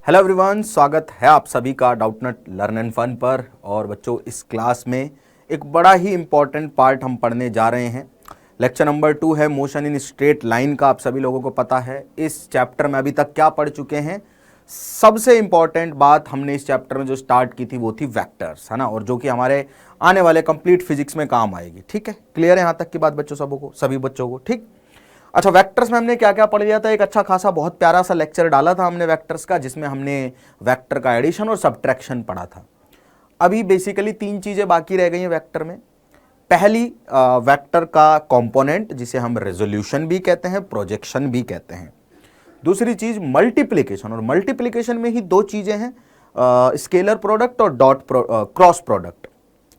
Hello everyone, स्वागत है आप सभी का डाउटनट लर्न एंड फन पर। और बच्चों, इस क्लास में एक बड़ा ही इंपॉर्टेंट पार्ट हम पढ़ने जा रहे हैं। लेक्चर नंबर 2 है मोशन इन स्ट्रेट लाइन का। आप सभी लोगों को पता है इस चैप्टर में अभी तक क्या पढ़ चुके हैं। सबसे इंपॉर्टेंट बात हमने इस चैप्टर में जो स्टार्ट की थी वो थी वेक्टर्स, है ना, और जो कि हमारे आने वाले कंप्लीट फिजिक्स में काम आएगी। ठीक है, क्लियर है यहाँ तक की बात बच्चों सबों को, सभी बच्चों को? ठीक। अच्छा, वेक्टर्स में हमने क्या क्या पढ़ लिया था? एक अच्छा खासा बहुत प्यारा सा लेक्चर डाला था हमने वेक्टर्स का, जिसमें हमने वेक्टर का एडिशन और सब्ट्रैक्शन पढ़ा था। अभी बेसिकली 3 चीजें बाकी रह गई हैं वेक्टर में। पहली, वेक्टर का कंपोनेंट जिसे हम रेजोल्यूशन भी कहते हैं, प्रोजेक्शन भी कहते हैं। दूसरी चीज मल्टीप्लिकेशन, और मल्टीप्लिकेशन में ही 2 चीजें हैं, स्केलर प्रोडक्ट और क्रॉस प्रोडक्ट।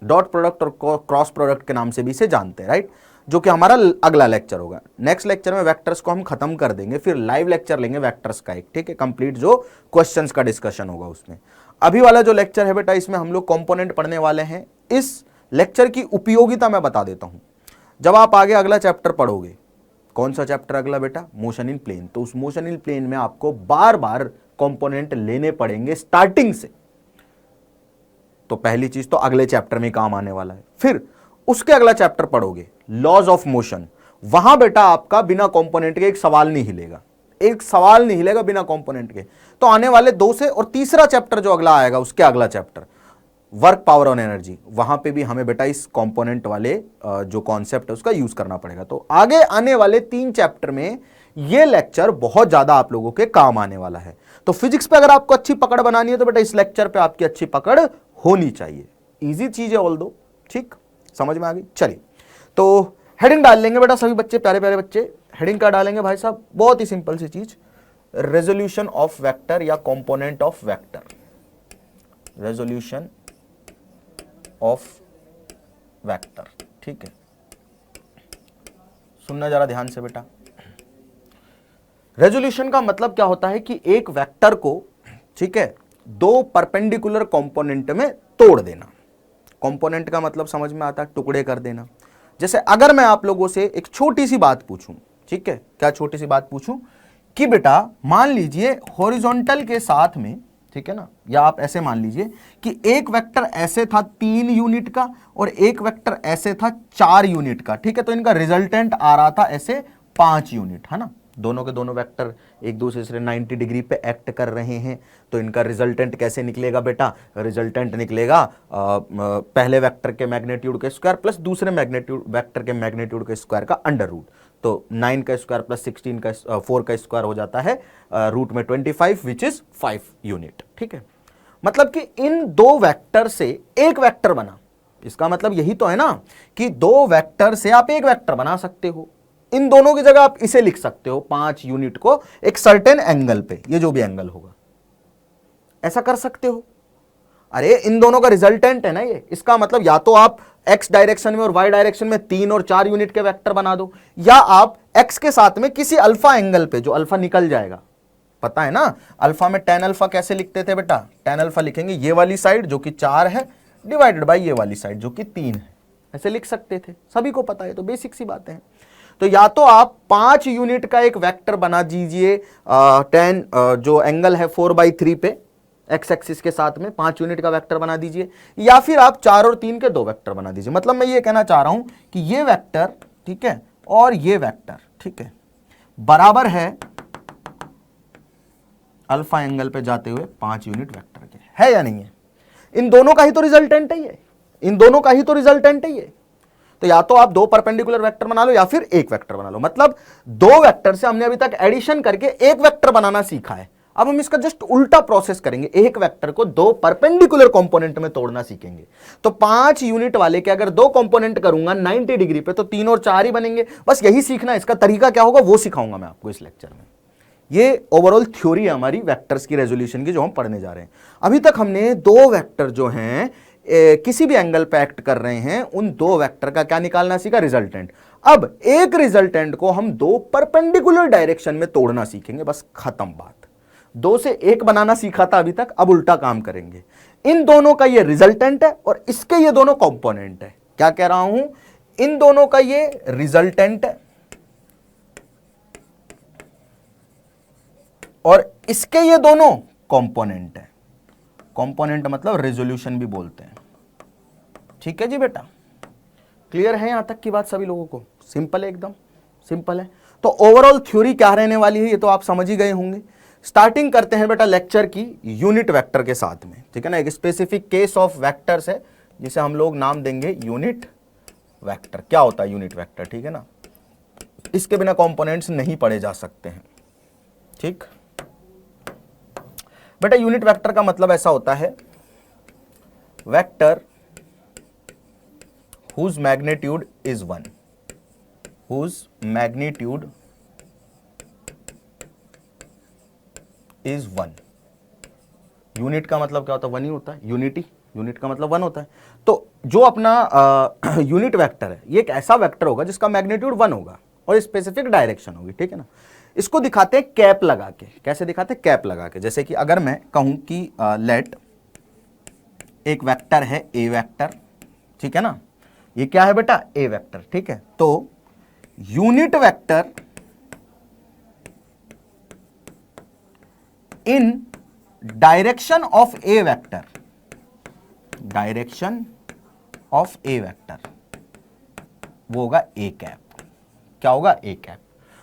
डॉट प्रोडक्ट और क्रॉस प्रोडक्ट के नाम से भी इसे जानते हैं, राइट, जो कि हमारा अगला लेक्चर होगा। नेक्स्ट लेक्चर में वेक्टर्स को हम खत्म कर देंगे, फिर लाइव लेक्चर लेंगे वेक्टर्स का एक, ठीक है, कंप्लीट जो क्वेश्चंस का डिस्कशन होगा उसमें। अभी वाला जो लेक्चर है बेटा, इसमें हम लोग कंपोनेंट पढ़ने वाले हैं। इस लेक्चर की उपयोगिता मैं बता देता हूं। जब आप आगे अगला चैप्टर पढ़ोगे, कौन सा चैप्टर अगला बेटा? Motion in plane. तो उस मोशन इन प्लेन में आपको बार बार कंपोनेंट लेने पड़ेंगे स्टार्टिंग से। तो पहली चीज तो अगले चैप्टर में काम आने वाला है। फिर उसके अगला चैप्टर पढ़ोगे, लॉज ऑफ मोशन। वहां बेटा आपका बिना कंपोनेंट के एक सवाल नहीं हिलेगा, एक सवाल नहीं हिलेगा बिना कंपोनेंट के। तो आने वाले 2 से, और तीसरा चैप्टर जो अगला आएगा उसके अगला चैप्टर वर्क, पावर और एनर्जी, वहां पे भी हमें बेटा इस कंपोनेंट वाले जो कॉन्सेप्ट है उसका यूज करना पड़ेगा। तो आगे आने वाले 3 चैप्टर में ये लेक्चर बहुत ज्यादा आप लोगों के काम आने वाला है। तो फिजिक्स पे अगर आपको अच्छी पकड़ बनानी है तो बेटा इस लेक्चर पे आपकी अच्छी पकड़ होनी चाहिए। इजी चीज है ऑल दो, ठीक, समझ में आ गई? चलिए, तो हेडिंग डाल लेंगे बेटा सभी बच्चे, प्यारे प्यारे बच्चे। हेडिंग क्या डालेंगे भाई साहब? बहुत ही सिंपल सी चीज, रेजोल्यूशन ऑफ वेक्टर या component of vector. Resolution of vector, ठीक है। सुनना जरा ध्यान से बेटा। रेजोल्यूशन का मतलब क्या होता है कि एक वेक्टर को, ठीक है, 2 परपेंडिकुलर कंपोनेंट में तोड़ देना। कंपोनेंट का मतलब समझ में आता है, टुकड़े कर देना। जैसे अगर मैं आप लोगों से एक छोटी सी बात पूछूं, ठीक है, क्या छोटी सी बात पूछूं कि बेटा मान लीजिए हॉरिजॉन्टल के साथ में, ठीक है ना, या आप ऐसे मान लीजिए कि एक वेक्टर ऐसे था 3 यूनिट का और एक वेक्टर ऐसे था 4 यूनिट का, ठीक है। तो इनका रिजल्टेंट आ रहा था ऐसे 5 यूनिट, है ना। दोनों के दोनों वेक्टर एक दूसरे से 90 डिग्री पे एक्ट कर रहे हैं। तो इनका रिजल्टेंट कैसे निकलेगा बेटा? रिजल्टेंट निकलेगा पहले वेक्टर के मैग्नीट्यूड के स्क्वायर प्लस दूसरे मैग्नीट्यूड वेक्टर के मैग्नीट्यूड के स्क्वायर का अंडर रूट। तो 9 का स्क्वायर प्लस 16 का 4 का स्क्वायर हो जाता है रूट में 25, विच इज 5 यूनिट, ठीक है। मतलब कि इन 2 वेक्टर से एक वेक्टर बना। इसका मतलब यही तो है ना कि 2 वेक्टर से आप एक वेक्टर बना सकते हो। इन दोनों की जगह आप इसे लिख सकते हो 5 यूनिट को एक सर्टेन एंगल पे, ये जो भी एंगल होगा, ऐसा कर सकते हो। अरे इन दोनों का रिजल्टेंट है ना ये। इसका मतलब या तो आप x डायरेक्शन में और y डायरेक्शन में 3 और 4 यूनिट के वेक्टर बना दो, या आप x के साथ में किसी अल्फा एंगल पे, जो अल्फा निकल जाएगा, पता है ना अल्फा में tan अल्फा कैसे लिखते थे बेटा? tan अल्फा लिखेंगे ये वाली साइड जो कि 4 है डिवाइडेड बाई ये वाली साइड जो कि 3 है, ऐसे लिख सकते थे, सभी को पता है। तो बेसिक सी बातें हैं। तो या तो आप 5 यूनिट का एक वेक्टर बना दीजिए, tan जो एंगल है 4/3 पे एक्स एक्सिस के साथ में 5 यूनिट का वेक्टर बना दीजिए, या फिर आप 4 और 3 के 2 वेक्टर बना दीजिए। मतलब मैं ये कहना चाह रहा हूं कि ये वेक्टर, ठीक है, और ये वेक्टर, ठीक है, बराबर है अल्फा एंगल पे जाते हुए 5 यूनिट वेक्टर के, है या नहीं है? इन दोनों का ही तो रिजल्टेंट है ये, इन दोनों का ही तो रिजल्टेंट है ये। तो या तो आप 2 परपेंडिकुलर वेक्टर बना लो या फिर एक वेक्टर बना लो। मतलब 2 वेक्टर से हमने अभी तक एडिशन करके एक वेक्टर बनाना सीखा है। अब हम इसका जस्ट उल्टा प्रोसेस करेंगे, एक वेक्टर को 2 परपेंडिकुलर कंपोनेंट में तोड़ना सीखेंगे। तो 5 यूनिट वाले के अगर 2 कंपोनेंट करूंगा 90 डिग्री पे, तो 3 और 4 ही बनेंगे। बस यही सीखना है। इसका तरीका क्या होगा वो सिखाऊंगा मैं आपको इस लेक्चर में। ये ओवरऑल थ्योरी है हमारी वेक्टर्स की रेजोल्यूशन की, जो हम पढ़ने जा रहे हैं। अभी तक हमने 2 वेक्टर जो हैं किसी भी एंगल पे एक्ट कर रहे हैं, उन 2 वेक्टर का क्या निकालना सीखा? रिजल्टेंट। अब एक रिजल्टेंट को हम 2 परपेंडिकुलर डायरेक्शन में तोड़ना सीखेंगे, बस खत्म बात। 2 से 1 बनाना सीखा था अभी तक, अब उल्टा काम करेंगे। इन दोनों का ये रिजल्टेंट है और इसके ये दोनों कंपोनेंट है। क्या कह रहा हूं? इन दोनों का ये रिजल्टेंट है और इसके ये दोनों कंपोनेंट है। कंपोनेंट मतलब रेजोल्यूशन भी बोलते हैं। ठीक है जी बेटा, क्लियर है यहां तक की बात सभी लोगों को? सिंपल है, एकदम सिंपल है। तो ओवरऑल थ्योरी क्या रहने वाली है ये तो आप समझ ही गए होंगे। स्टार्टिंग करते हैं बेटा लेक्चर की यूनिट वेक्टर के साथ में, ठीक है ना। एक स्पेसिफिक केस ऑफ वेक्टर्स है जिसे हम लोग नाम देंगे यूनिट वेक्टर। क्या होता है यूनिट वेक्टर, ठीक है ना। इसके बिना कंपोनेंट्स नहीं पढ़े जा सकते हैं, ठीक बेटा। यूनिट वेक्टर का मतलब ऐसा होता है, vector whose magnitude is 1, whose magnitude is 1। Unit का मतलब क्या होता है? 1 ही होता है। यूनिटी, यूनिट का मतलब 1 होता है। तो जो अपना यूनिट वेक्टर है ये एक ऐसा वेक्टर होगा जिसका मैग्नीट्यूड 1 होगा और स्पेसिफिक डायरेक्शन होगी, ठीक है ना। इसको दिखाते हैं कैप लगा के। कैसे दिखाते हैं? कैप लगा के। जैसे कि अगर मैं कहूं कि लेट एक वेक्टर है ए वेक्टर, ठीक है ना। ये क्या है बेटा? ए वेक्टर, ठीक है। तो unit vector in direction of A vector, direction of A vector वो होगा ए कैप। क्या होगा? A cap.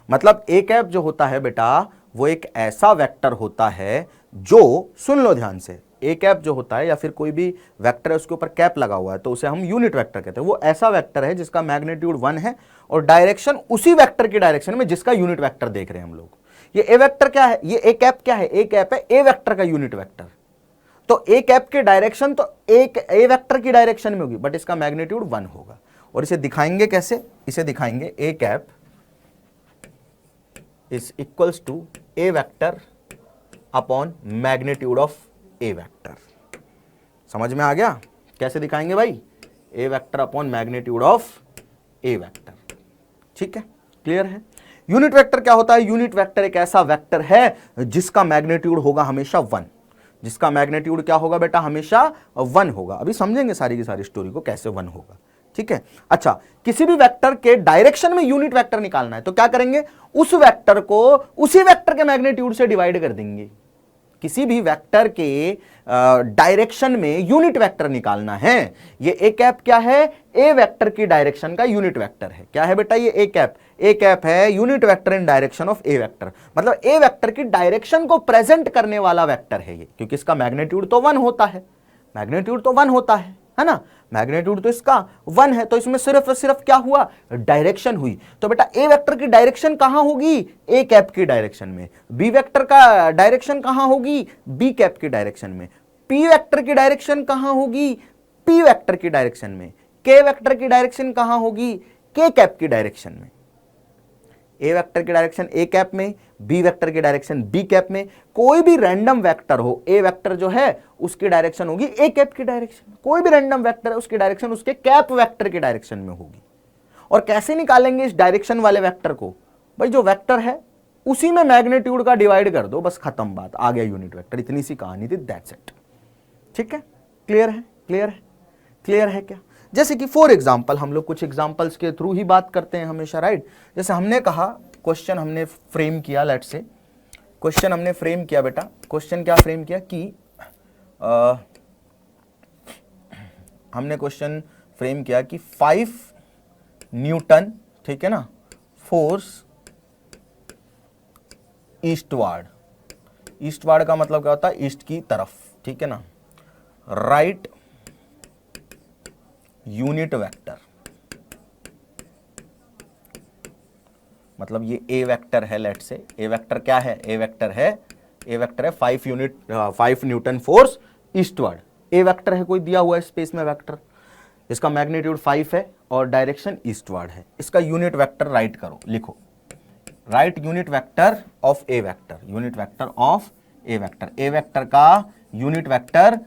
मतलब ए कैप जो होता है बेटा वो एक ऐसा वेक्टर होता है जो, सुन लो ध्यान से, ए कैप जो होता है या फिर कोई भी वेक्टर है उसके ऊपर कैप लगा हुआ है तो उसे हम यूनिट वेक्टर कहते हैं। वो ऐसा वेक्टर है जिसका मैग्नीट्यूड 1 है और डायरेक्शन उसी वेक्टर की डायरेक्शन में जिसका यूनिट वेक्टर देख रहे हैं हम लोग। ये ए वेक्टर क्या है? ये ए कैप क्या है? ए कैप है ए वेक्टर का यूनिट वेक्टर। तो ए कैप की डायरेक्शन तो एक ए वेक्टर की डायरेक्शन में होगी बट इसका मैग्नीट्यूड 1 होगा। और इसे दिखाएंगे कैसे? इसे दिखाएंगे A cap is equals to A vector upon magnitude of A vector. समझ में आ गया? कैसे दिखाएंगे भाई? A vector upon magnitude of A vector. ठीक है, क्लियर है। यूनिट वेक्टर क्या होता है? यूनिट वेक्टर एक ऐसा वेक्टर है जिसका मैग्नीट्यूड होगा हमेशा 1। जिसका मैग्नीट्यूड क्या होगा बेटा? हमेशा 1 होगा। अभी समझेंगे सारी की सारी स्टोरी को कैसे 1 होगा, ठीक है। अच्छा, किसी भी वेक्टर के डायरेक्शन में यूनिट वेक्टर निकालना है तो क्या करेंगे? उस वेक्टर को उसी वेक्टर के मैग्नीट्यूड से डिवाइड कर देंगे। किसी भी वेक्टर के डायरेक्शन में यूनिट वेक्टर निकालना है। ये ए कैप क्या है? ए वेक्टर की डायरेक्शन का यूनिट वेक्टर है। क्या है बेटा? ये ए कैप। ए कैप है unit vector in direction of A vector. मतलब ए वेक्टर की डायरेक्शन को प्रेजेंट करने वाला वेक्टर है ये, क्योंकि इसका मैग्नीट्यूड तो 1 होता है। मैग्नीट्यूड तो 1 होता है ना। मैग्नीट्यूड तो इसका 1 है तो इसमें सिर्फ सिर्फ क्या हुआ? डायरेक्शन हुई। तो बेटा ए वेक्टर की डायरेक्शन कहां होगी? ए कैप की डायरेक्शन में। बी वेक्टर का डायरेक्शन कहां होगी? बी कैप की डायरेक्शन में। पी वेक्टर की डायरेक्शन कहां होगी? पी वेक्टर की डायरेक्शन में। के वेक्टर की डायरेक्शन कहां होगी? के कैप की डायरेक्शन में। ए वेक्टर की डायरेक्शन ए कैप में, बी वेक्टर की डायरेक्शन बी कैप में। कोई भी रैंडम वेक्टर हो, ए वेक्टर जो है उसकी डायरेक्शन होगी ए कैप की डायरेक्शन। कोई भी रैंडम वेक्टर है उसकी डायरेक्शन उसके कैप वेक्टर की डायरेक्शन में होगी। और कैसे निकालेंगे इस डायरेक्शन वाले वेक्टर को? भाई जो वेक्टर है उसी में मैग्नीट्यूड का डिवाइड कर दो, बस खत्म बात, आ गया यूनिट वेक्टर। इतनी सी कहानी थी, दैट्स इट। ठीक है, क्लियर है? क्लियर है? क्लियर है क्या? जैसे कि फॉर एग्जाम्पल हम लोग कुछ एग्जाम्पल्स के थ्रू ही बात करते हैं हमेशा, राइट। जैसे हमने कहा, क्वेश्चन हमने फ्रेम किया, लेट से क्वेश्चन हमने फ्रेम किया बेटा। क्वेश्चन क्या फ्रेम किया कि हमने क्वेश्चन फ्रेम किया कि 5 न्यूटन, ठीक है ना, फोर्स ईस्टवार्ड। ईस्टवार्ड का मतलब क्या होता है? ईस्ट की तरफ, ठीक है ना। राइट यूनिट वेक्टर, मतलब ये ए वेक्टर है। लेट से ए वेक्टर क्या है? ए वेक्टर है 5 न्यूटन फोर्स ईस्टवर्ड। ए वेक्टर है कोई दिया हुआ है स्पेस में वेक्टर, इसका मैग्नीट्यूड 5 है और डायरेक्शन ईस्टवर्ड है। इसका यूनिट वेक्टर राइट करो, लिखो। Right unit vector of A vector, unit vector of A vector. A vector का यूनिट वेक्टर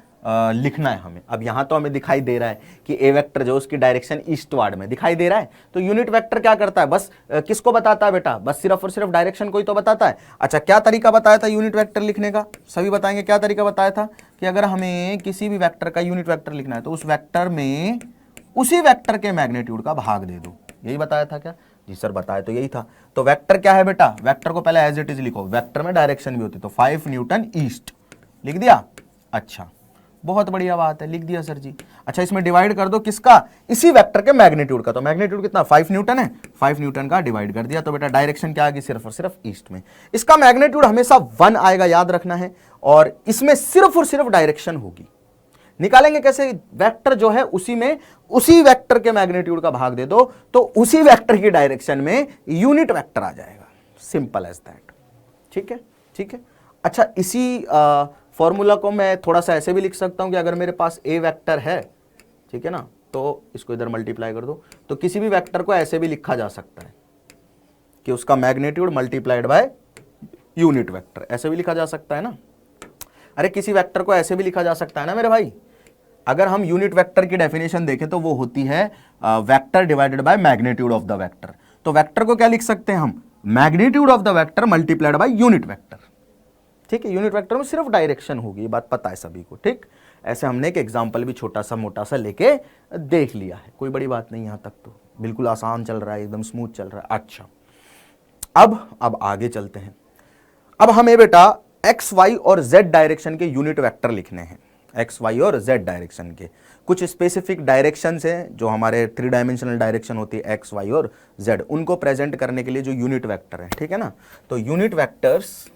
लिखना है हमें। अब यहां तो हमें दिखाई दे रहा है कि ए वेक्टर जो उसकी डायरेक्शन ईस्टवर्ड में दिखाई दे रहा है। तो यूनिट वेक्टर क्या करता है? बस किसको बताता है बेटा? बस सिर्फ और सिर्फ डायरेक्शन को ही तो बताता है। अच्छा, क्या तरीका बताया था यूनिट वेक्टर लिखने का? सभी बताएंगे क्या तरीका बताया था? कि अगर हमें किसी भी वेक्टर का यूनिट वेक्टर लिखना है तो उस वेक्टर में उसी वेक्टर के मैग्नीट्यूड का भाग दे दो। यही बताया था क्या? जी सर, बताया तो यही था। तो वेक्टर क्या है बेटा? वेक्टर को पहले एज इट इज लिखो। वेक्टर में डायरेक्शन भी होती है, तो 5 न्यूटन ईस्ट, लिख दिया? अच्छा, बहुत बढ़िया बात है, लिख दिया सर जी। अच्छा, इसमें डिवाइड कर दो किसका? इसी वेक्टर के मैग्नीट्यूड का। तो मैग्नीट्यूड कितना? 5 न्यूटन है, 5 न्यूटन का डिवाइड कर दिया, तो बेटा डायरेक्शन क्या आ गई? सिर्फ और सिर्फ ईस्ट में। इसका मैग्नीट्यूड हमेशा 1 आएगा, याद रखना है, और इसमें सिर्फ और सिर्फ डायरेक्शन होगी। निकालेंगे कैसे? वेक्टर जो है उसी में, उसी वेक्टर के मैग्नीट्यूड का भाग दे दो, तो उसी वेक्टर की डायरेक्शन में यूनिट वेक्टर आ जाएगा। Simple as that. ठीक है, ठीक है। अच्छा, इसी फॉर्मूला को मैं थोड़ा सा ऐसे भी लिख सकता हूं कि अगर मेरे पास ए वेक्टर है, ठीक है ना, तो इसको इधर मल्टीप्लाई कर दो, तो किसी भी वेक्टर को ऐसे भी लिखा जा सकता है कि उसका magnitude multiplied by unit vector, ऐसे भी लिखा जा सकता है ना। अरे किसी वेक्टर को ऐसे भी लिखा जा सकता है ना मेरे भाई। अगर हम यूनिट वेक्टर की डेफिनेशन देखें तो वो होती है vector divided by magnitude of the vector. तो वेक्टर को क्या लिख सकते हैं हम? Magnitude of the vector multiplied by unit vector. ठीक है, यूनिट वेक्टर में सिर्फ डायरेक्शन होगी, ये बात पता है सभी को। ठीक, ऐसे हमने एक एग्जांपल भी छोटा सा मोटा सा लेके देख लिया है, कोई बड़ी बात नहीं, यहां तक तो बिल्कुल आसान चल रहा है, एकदम स्मूथ चल रहा है। अच्छा, अब आगे चलते हैं। अब हमें बेटा एक्स वाई और जेड डायरेक्शन के यूनिट वेक्टर लिखने हैं। एक्स वाई और जेड डायरेक्शन के कुछ स्पेसिफिक डायरेक्शंस हैं जो हमारे 3 डायमेंशनल डायरेक्शन होती है एक्स वाई और जेड, उनको प्रेजेंट करने के लिए जो यूनिट वेक्टर है, ठीक है ना। तो unit vectors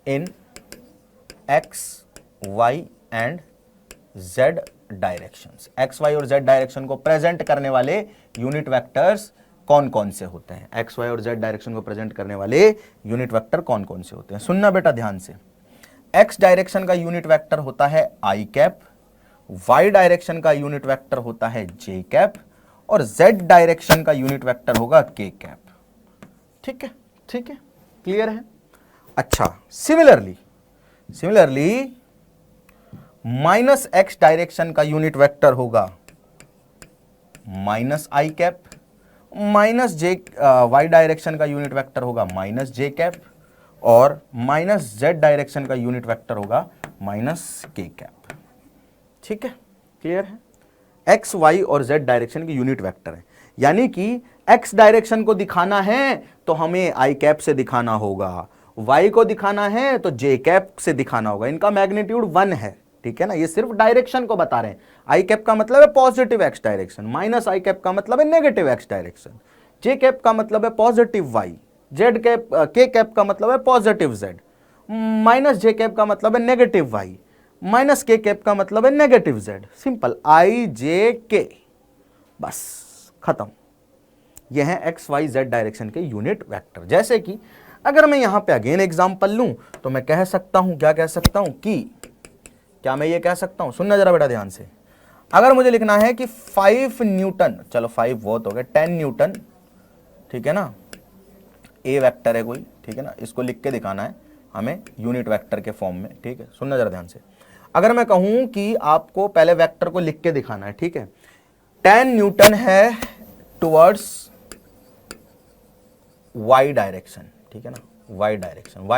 in x y and z directions, x y और जेड डायरेक्शन को प्रेजेंट करने वाले यूनिट वेक्टर्स कौन कौन से होते हैं? एक्स वाई और जेड डायरेक्शन को प्रेजेंट करने वाले यूनिट वेक्टर कौन कौन से होते हैं? सुनना बेटा ध्यान से। एक्स डायरेक्शन का यूनिट वेक्टर होता है आई कैप, वाई डायरेक्शन का यूनिट वेक्टर होता है जे कैप, और जेड डायरेक्शन का यूनिट वेक्टर होगा के कैप। ठीक है, ठीक है, क्लियर है। अच्छा, सिमिलरली माइनस एक्स डायरेक्शन का यूनिट वेक्टर होगा माइनस आई कैप, माइनस जे वाई डायरेक्शन का यूनिट वेक्टर होगा माइनस जे कैप, और माइनस जेड डायरेक्शन का यूनिट वेक्टर होगा माइनस के कैप। ठीक है, क्लियर है। एक्स वाई और जेड डायरेक्शन के यूनिट वेक्टर है, यानी कि एक्स डायरेक्शन को दिखाना है तो हमें आई कैप से दिखाना होगा, वाई को दिखाना है तो जे कैप से दिखाना होगा। इनका मैग्नीट्यूड 1 है, ठीक है ना। ये सिर्फ डायरेक्शन को बता रहे हैं। आई कैप का मतलब है पॉजिटिव एक्स डायरेक्शन, माइनस आई कैप का मतलब है नेगेटिव एक्स डायरेक्शन, जे कैप का मतलब है पॉजिटिव वाई, जेड कैप के कैप का मतलब है पॉजिटिव जेड, माइनस जे कैप का मतलब है नेगेटिव वाई, माइनस के कैप का मतलब है नेगेटिव जेड। सिंपल, आई जे के, बस खत्म। यह है एक्स वाई जेड डायरेक्शन के यूनिट वेक्टर। जैसे कि अगर मैं यहां पे अगेन एग्जांपल लूं तो मैं कह सकता हूं, क्या कह सकता हूं कि, क्या मैं ये कह सकता हूं, सुनना जरा बेटा ध्यान से। अगर मुझे लिखना है कि 5 न्यूटन, चलो 5 बहुत हो गए, 10 न्यूटन, ठीक है ना, ए वेक्टर है कोई, ठीक है ना, इसको लिख के दिखाना है हमें यूनिट वेक्टर के फॉर्म में। ठीक है, सुनना जरा ध्यान से। अगर मैं कहूं कि आपको पहले वेक्टर को लिख के दिखाना है, ठीक है, 10 न्यूटन है टुवर्ड्स वाई डायरेक्शन, ठीक है ना, वाई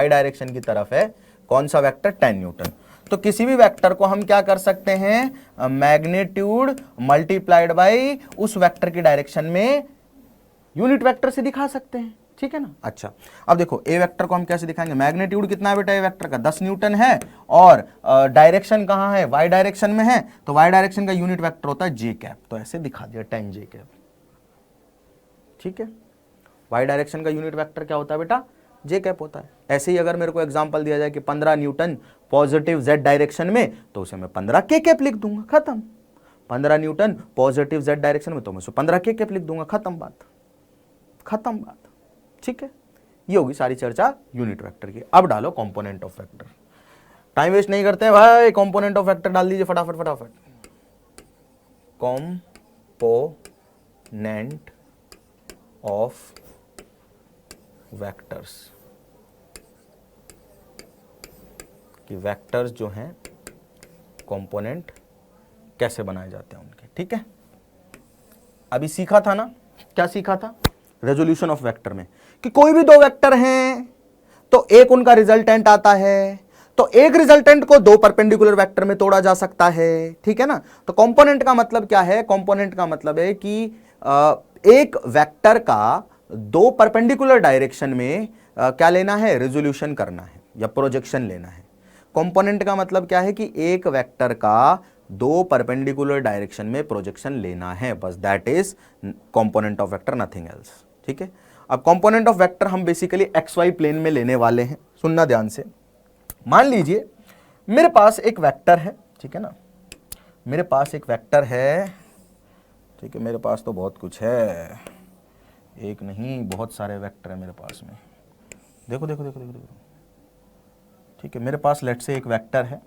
डायरेक्शन की तरफ है कौन सा वेक्टर? 10 न्यूटन। तो किसी भी वेक्टर को हम क्या कर सकते हैं? मैग्नीट्यूड मल्टीप्लाइड बाय उस वेक्टर की डायरेक्शन में यूनिट वेक्टर से दिखा सकते हैं, ठीक है ना। अच्छा, अब देखो ए वेक्टर को हम कैसे दिखाएंगे? मैग्नीट्यूड कितना है बेटा ए वेक्टर का? 10 न्यूटन है, और डायरेक्शन कहां है? वाई डायरेक्शन में है, तो वाई डायरेक्शन का यूनिट वेक्टर होता है जे कैप। तो ऐसे दिखा दिया 10 जे कैप, ठीक है। वाई डायरेक्शन का यूनिट वेक्टर क्या होता है बेटा? जे कैप होता है। ऐसे ही अगर मेरे को एग्जांपल दिया जाए कि 15 न्यूटन पॉजिटिव जेड डायरेक्शन में, तो उसे मैं 15 के कैप लिख दूंगा, खत्म। 15 न्यूटन पॉजिटिव जेड डायरेक्शन में, तो मैं उसे 15 के कैप लिख दूंगा, खत्म बात, खत्म बात। ठीक है, ये होगी सारी चर्चा यूनिट वेक्टर की। अब डालो component of vector, time waste नहीं करते हैं भाई, कंपोनेंट ऑफ वेक्टर डाल दीजिए फटाफट फटाफट। कंपोनेंट ऑफ वेक्टर्स, कि वेक्टर्स जो हैं कंपोनेंट कैसे बनाए जाते हैं उनके, ठीक है। अभी सीखा था ना, क्या सीखा था रेजोल्यूशन ऑफ वेक्टर में, कि कोई भी दो वेक्टर हैं तो एक उनका रिजल्टेंट आता है, तो एक रिजल्टेंट को दो परपेंडिकुलर वेक्टर में तोड़ा जा सकता है, ठीक है ना। तो कंपोनेंट का मतलब क्या है? कंपोनेंट का मतलब है कि एक वेक्टर का दो परपेंडिकुलर डायरेक्शन में क्या लेना है, रेजोल्यूशन करना है या प्रोजेक्शन लेना है। कंपोनेंट का मतलब क्या है कि एक वेक्टर का दो परपेंडिकुलर डायरेक्शन में प्रोजेक्शन लेना है, बस that is component of vector, nothing else. ठीक है, अब कंपोनेंट ऑफ वेक्टर हम बेसिकली एक्स वाई प्लेन में लेने वाले हैं। सुनना ध्यान से, मान लीजिए मेरे पास एक वेक्टर है, ठीक है ना, मेरे पास एक वेक्टर है, ठीक है, मेरे पास तो बहुत कुछ है, एक नहीं बहुत सारे वेक्टर है मेरे पास में, देखो देखो देखो देखो देखो, ठीक है, मेरे पास लेट से एक वेक्टर है,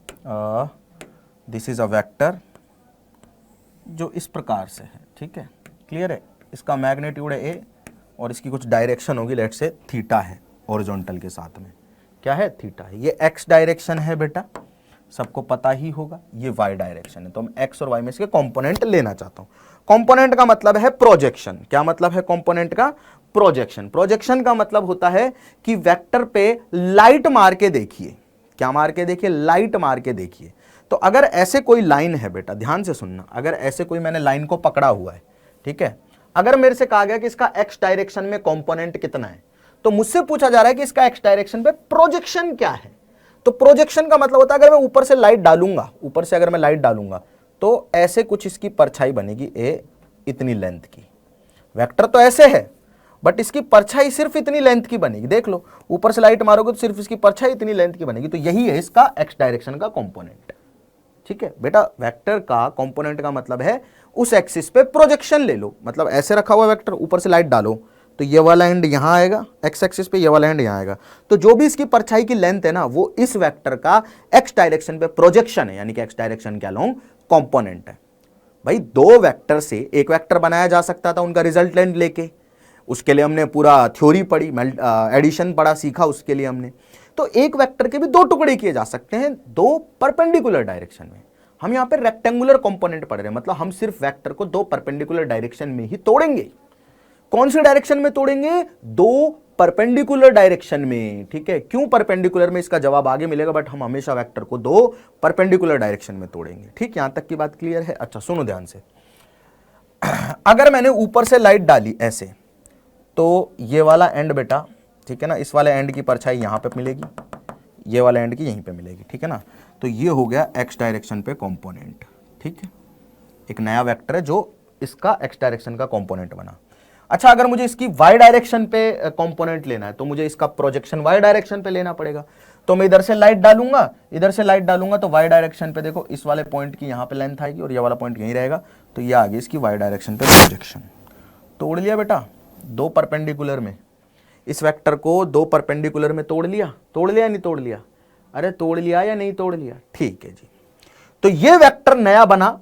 दिस इज अ वेक्टर जो इस प्रकार से है, ठीक है, क्लियर है, इसका मैग्नीट्यूड है ए और इसकी कुछ डायरेक्शन होगी, लेट से थीटा है, हॉरिजॉन्टल के साथ में क्या है, थीटा है। ये एक्स डायरेक्शन है बेटा, सबको पता ही होगा, ये वाई डायरेक्शन है, तो हम एक्स और वाई में इसके कंपोनेंट लेना चाहता हूं। कंपोनेंट का मतलब है प्रोजेक्शन। क्या मतलब है कंपोनेंट का, प्रोजेक्शन। प्रोजेक्शन का मतलब होता है कि वेक्टर पे लाइट मार के देखिए, क्या मार के देखिए, लाइट मार के देखिए। तो अगर ऐसे कोई लाइन है बेटा, ध्यान से सुनना, अगर ऐसे कोई मैंने लाइन को पकड़ा हुआ है, ठीक है, अगर मेरे से कहा गया कि इसका एक्स डायरेक्शन में कंपोनेंट कितना है, तो मुझसे पूछा जा रहा है कि इसका एक्स डायरेक्शन पे प्रोजेक्शन क्या है। तो प्रोजेक्शन का मतलब होता है अगर मैं ऊपर से लाइट डालूंगा, ऊपर से अगर मैं लाइट डालूंगा तो ऐसे कुछ इसकी परछाई बनेगी, ए इतनी लेंथ की। वेक्टर तो ऐसे है बट इसकी परछाई सिर्फ इतनी लेंथ की बनेगी, देख लो, ऊपर से लाइट मारोगे तो सिर्फ इसकी परछाई इतनी लेंथ की बनेगी, तो यही है इसका एक्स डायरेक्शन का कंपोनेंट। ठीक है बेटा, वेक्टर का कंपोनेंट का मतलब है उस एक्सिस पे प्रोजेक्शन ले लो, मतलब ऐसे रखा हुआ वेक्टर, ऊपर से लाइट डालो तो ये वाला एंड यहां आएगा एक्स एक्सिस पे, ये वाला एंड यहां आएगा, तो जो भी इसकी परछाई की लेंथ है ना, वो इस वेक्टर का एक्स डायरेक्शन पे प्रोजेक्शन है, यानी कि एक्स डायरेक्शन क्या लूं, कंपोनेंट है। भाई दो वेक्टर से एक वेक्टर बनाया जा सकता था उनका रिजल्टेंट लेके, उसके लिए हमने पूरा थ्योरी पढ़ी, एडिशन पढ़ा, सीखा उसके लिए हमने। तो एक वेक्टर के भी दो टुकड़े किए जा सकते हैं दो परपेंडिकुलर डायरेक्शन में। हम यहां पे रेक्टेंगुलर कंपोनेंट पढ़ रहे हैं, मतलब हम सिर्फ वेक्टर को दो परपेंडिकुलर डायरेक्शन में ही तोड़ेंगे। कौन सी डायरेक्शन में तोड़ेंगे, दो परपेंडिकुलर डायरेक्शन में। ठीक है, क्यों परपेंडिकुलर में, इसका जवाब आगे मिलेगा, बट हम हमेशा वेक्टर को दो परपेंडिकुलर डायरेक्शन में तोड़ेंगे। ठीक, यहां तक की बात क्लियर है। अच्छा सुनो ध्यान से, अगर मैंने ऊपर से लाइट डाली ऐसे, तो ये वाला एंड बेटा, ठीक है ना, इस वाले एंड की परछाई यहां पे मिलेगी, ये वाला एंड की यहीं पे मिलेगी, ठीक है ना, तो ये हो गया एक्स डायरेक्शन पे कंपोनेंट। ठीक है, एक नया वेक्टर है जो इसका एक्स डायरेक्शन का कंपोनेंट बना। अच्छा, अगर मुझे इसकी वाई डायरेक्शन पे कंपोनेंट लेना है तो मुझे इसका प्रोजेक्शन वाई डायरेक्शन पे लेना पड़ेगा। तो मैं इधर से लाइट डालूंगा, इधर से लाइट डालूंगा, तो वाई डायरेक्शन पे देखो इस वाले पॉइंट की यहां पे लेंथ आएगी और ये वाला पॉइंट यहीं रहेगा, तो ये आ गई इसकी वाई डायरेक्शन पे प्रोजेक्शन। तोड़ लिया बेटा, दो परपेंडिकुलर में, इस वेक्टर को दो परपेंडिकुलर में तोड़ लिया, तोड़ लिया नहीं तोड़ लिया, अरे तोड़ लिया या नहीं तोड़ लिया, ठीक है जी। तो ये वेक्टर नया बना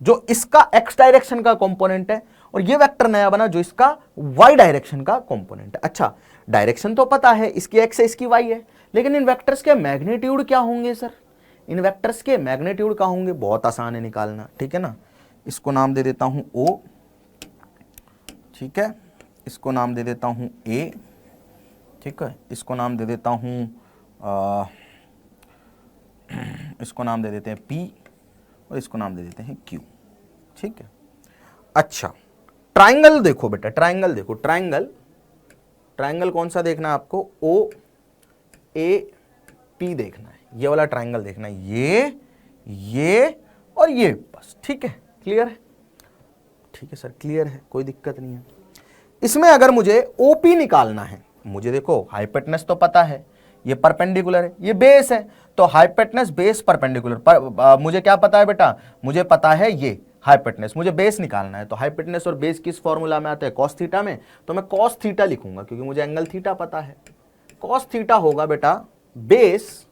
जो इसका एक्स डायरेक्शन का कंपोनेंट है, और ये वेक्टर नया बना जो इसका वाई डायरेक्शन का कंपोनेंट है। अच्छा, डायरेक्शन तो पता है, इसकी एक्स है इसकी वाई है, लेकिन इन वेक्टर्स के मैग्नीट्यूड क्या होंगे सर, इन वेक्टर्स के मैग्नीट्यूड क्या होंगे, बहुत आसान है निकालना। ठीक है ना, इसको नाम दे देता हूं ओ, ठीक है, इसको नाम दे देता हूं ए, ठीक है, इसको नाम दे देता हूं इसको नाम दे देते हैं पी, और इसको नाम दे देते हैं क्यू। ठीक है, अच्छा ट्राइंगल देखो बेटा, ट्राइंगल देखो, ट्राइंगल, ट्राइंगल कौन सा देखना है आपको, ओ ए पी देखना है, ये वाला ट्राइंगल देखना है, ये और ये, बस। ठीक है, क्लियर है, ठीक है सर क्लियर है, कोई दिक्कत नहीं है। इसमें अगर मुझे ओपी निकालना है, मुझे देखो हाइपोटेनस तो पता है, ये परपेंडिकुलर है, ये बेस है, तो हाइपोटेनस बेस परपेंडिकुलर, मुझे क्या पता है बेटा, मुझे पता है ये हाइपोटेनस, मुझे बेस निकालना है, तो हाइपोटेनस और बेस किस फॉर्मूला में आते हैं, कॉस थीटा में, तो मैं कॉस थीटा लिखूंगा क्योंकि मुझे एंगल थीटा पता है। कॉस थीटा होगा बेटा base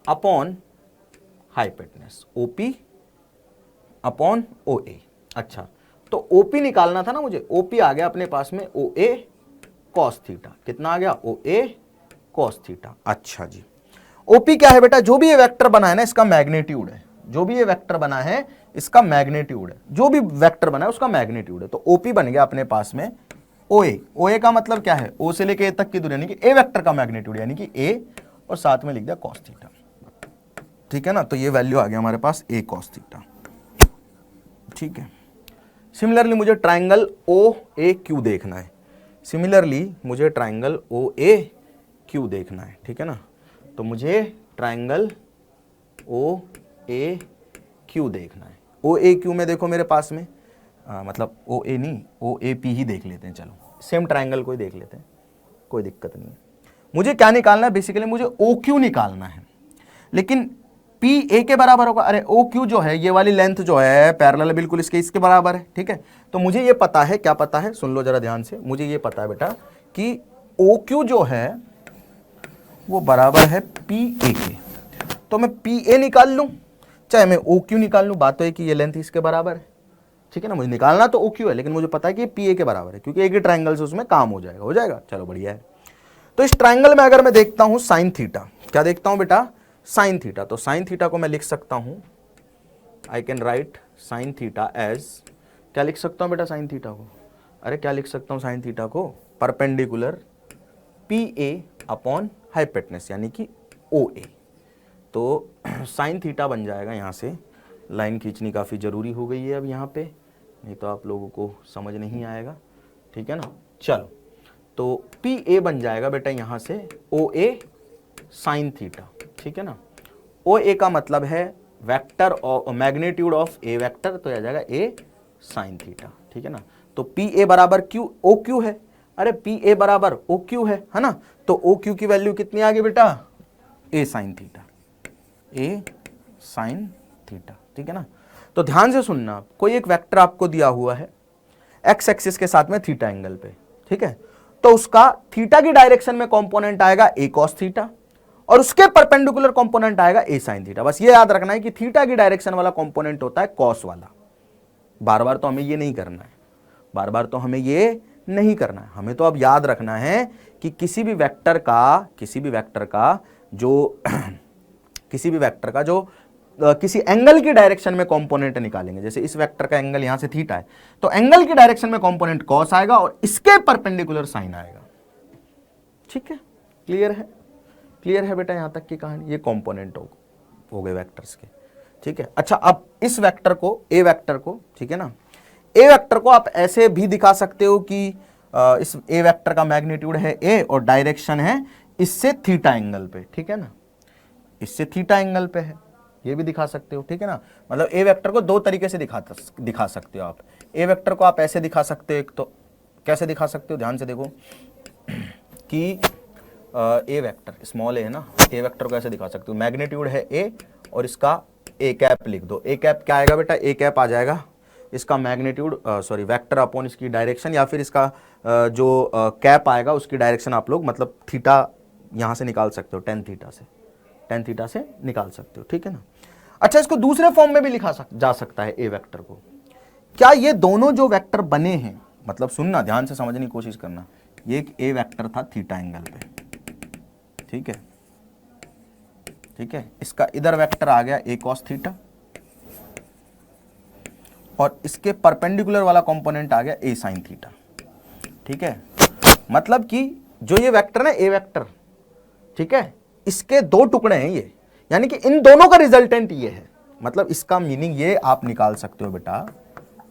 upon hypotenuse, OP upon O A. अच्छा, तो ओपी निकालना था ना मुझे, ओपी आ गया अपने पास में ओ ए कॉस थीटा, कितना आ गया, ओ ए कॉस थीटा। अच्छा जी, ओपी क्या है बेटा, जो भी ये वेक्टर बना है ना इसका मैग्नीट्यूड है, जो भी ये वेक्टर बना है इसका मैग्नीट्यूड है, जो भी वेक्टर बना है उसका मैग्नीट्यूड है। तो ओपी बन गया अपने पास में ओए, ओए का मतलब क्या है, ओ से लेके ए तक की दूरी, यानी कि ए वेक्टर का मैग्नीट्यूड, यानी कि ए, और साथ में लिख दिया कॉस थीटा। ठीक है ना, तो ये वैल्यू आ गया हमारे पास ए कॉस थीटा। ठीक है, सिमिलरली मुझे ट्राइंगल ओ ए क्यू देखना है, सिमिलरली मुझे ट्राइंगल ओ ए क्यू देखना है, ठीक है ना। तो मुझे ट्राइंगल ओ ए क्यू देखना है। ओ ए क्यू में देखो मेरे पास में मतलब ओ ए नहीं, ओ ए पी ही देख लेते हैं, चलो सेम ट्राइंगल को ही देख लेते हैं, कोई दिक्कत नहीं है। मुझे क्या निकालना है, बेसिकली मुझे ओ क्यू निकालना है, लेकिन पी ए के बराबर होगा। अरे ओ क्यू जो है, ये वाली लेंथ जो है पैरेलल बिल्कुल इसके बराबर है, ठीक है। तो मुझे ये पता है, क्या पता है, सुन लो जरा ध्यान से, मुझे ये पता है बेटा कि ओ क्यू जो है वो बराबर है पी ए के। तो मैं पी ए निकाल लूं चाहे मैं ओ क्यू निकाल लूं, बात तो है कि ये लेंथ इसके बराबर है, ठीक है ना। मुझे निकालना तो ओ क्यू है, लेकिन मुझे पता है कि पी ए के बराबर है, क्योंकि एक ही ट्राइंगल से उसमें काम हो जाएगा। चलो बढ़िया है। तो इस ट्राइंगल में अगर मैं देखता हूं साइन थीटा, क्या देखता हूं बेटा, साइन थीटा। तो साइन थीटा को मैं लिख सकता हूं, I can write sine theta as, क्या लिख सकता हूं बेटा साइन थीटा को, अरे क्या लिख सकता हूं साइन थीटा को, perpendicular P A upon hypotenuse यानी कि ओ ए। तो साइन थीटा बन जाएगा, यहाँ से लाइन खींचनी काफ़ी ज़रूरी हो गई है अब यहाँ पे, नहीं तो आप लोगों को समझ नहीं आएगा, ठीक है ना। चलो, तो पी ए बन जाएगा बेटा यहाँ से ओ ए साइन थीटा, ठीक है ना। ओ ए का मतलब है वेक्टर और मैग्नीट्यूड ऑफ ए वेक्टर, तो आ जाएगा ए साइन थीटा, ठीक है ना। तो पी ए बराबर क्यू ओ क्यू है, अरे पी ए बराबर ओ क्यू है ना। तो ओ क्यू की वैल्यू कितनी आ गई बेटा, ए साइन थीटा, ए साइन थीटा, ठीक है ना। तो ध्यान से सुनना, कोई एक वेक्टर आपको दिया हुआ है एक्स एक्सिस के साथ में थीटा एंगल पे, ठीक है। तो उसका थीटा की डायरेक्शन में कंपोनेंट आएगा ए कॉस थीटा और उसके परपेंडिकुलर कंपोनेंट आएगा ए साइन थीटा। बस ये याद रखना है कि थीटा की डायरेक्शन वाला कंपोनेंट होता है कॉस वाला। बार बार तो हमें ये नहीं करना है, बार बार तो हमें ये नहीं करना है। हमें तो अब याद रखना है कि किसी भी वेक्टर का जो किसी एंगल की डायरेक्शन में कंपोनेंट निकालेंगे, जैसे इस वेक्टर का एंगल यहां से थीटा है, तो एंगल की डायरेक्शन में कंपोनेंट कॉस आएगा और इसके परपेंडिकुलर साइन आएगा, ठीक है। क्लियर है बेटा यहां तक की कहानी। ये कंपोनेंट हो गए वेक्टर्स के, ठीक है। अच्छा, अब इस वेक्टर को, ए वेक्टर को, ठीक है ना, ए वेक्टर को आप ऐसे भी दिखा सकते हो कि इस ए वेक्टर का मैग्नीट्यूड है ए और डायरेक्शन है इससे थीटा एंगल पे, ठीक है ना, इससे थीटा एंगल पे है, ये भी दिखा सकते हो, ठीक है ना। मतलब ए वेक्टर को दो तरीके से दिखा सकते हो आप। ए वेक्टर को आप ऐसे दिखा सकते हो, एक तो कैसे दिखा सकते हो, ध्यान से देखो कि ए वेक्टर स्मॉल ए है ना, ए वेक्टर को ऐसे दिखा सकते हो, मैग्नीट्यूड है ए और इसका ए कैप लिख दो। ए कैप क्या आएगा बेटा, ए कैप आ जाएगा इसका मैग्नीट्यूड वेक्टर अपॉन इसकी डायरेक्शन, या फिर इसका जो कैप आएगा उसकी डायरेक्शन आप लोग मतलब थीटा यहाँ से निकाल सकते हो, टेन थीटा से निकाल सकते हो, ठीक है ना। अच्छा, इसको दूसरे फॉर्म में भी लिखा जा सकता है ए वेक्टर को। क्या ये दोनों जो वेक्टर बने हैं, मतलब सुनना ध्यान से समझने की कोशिश करना, ये एक ए वेक्टर था थीटा एंगल पे, ठीक है। इसका इधर वेक्टर आ गया ए कॉस थीटा और इसके परपेंडिकुलर वाला कंपोनेंट आ गया ए साइन थीटा, ठीक है। मतलब कि जो ये वेक्टर है ए वेक्टर, ठीक है, इसके दो टुकड़े हैं ये, यानी कि इन दोनों का रिजल्टेंट ये है। मतलब इसका मीनिंग ये आप निकाल सकते हो बेटा,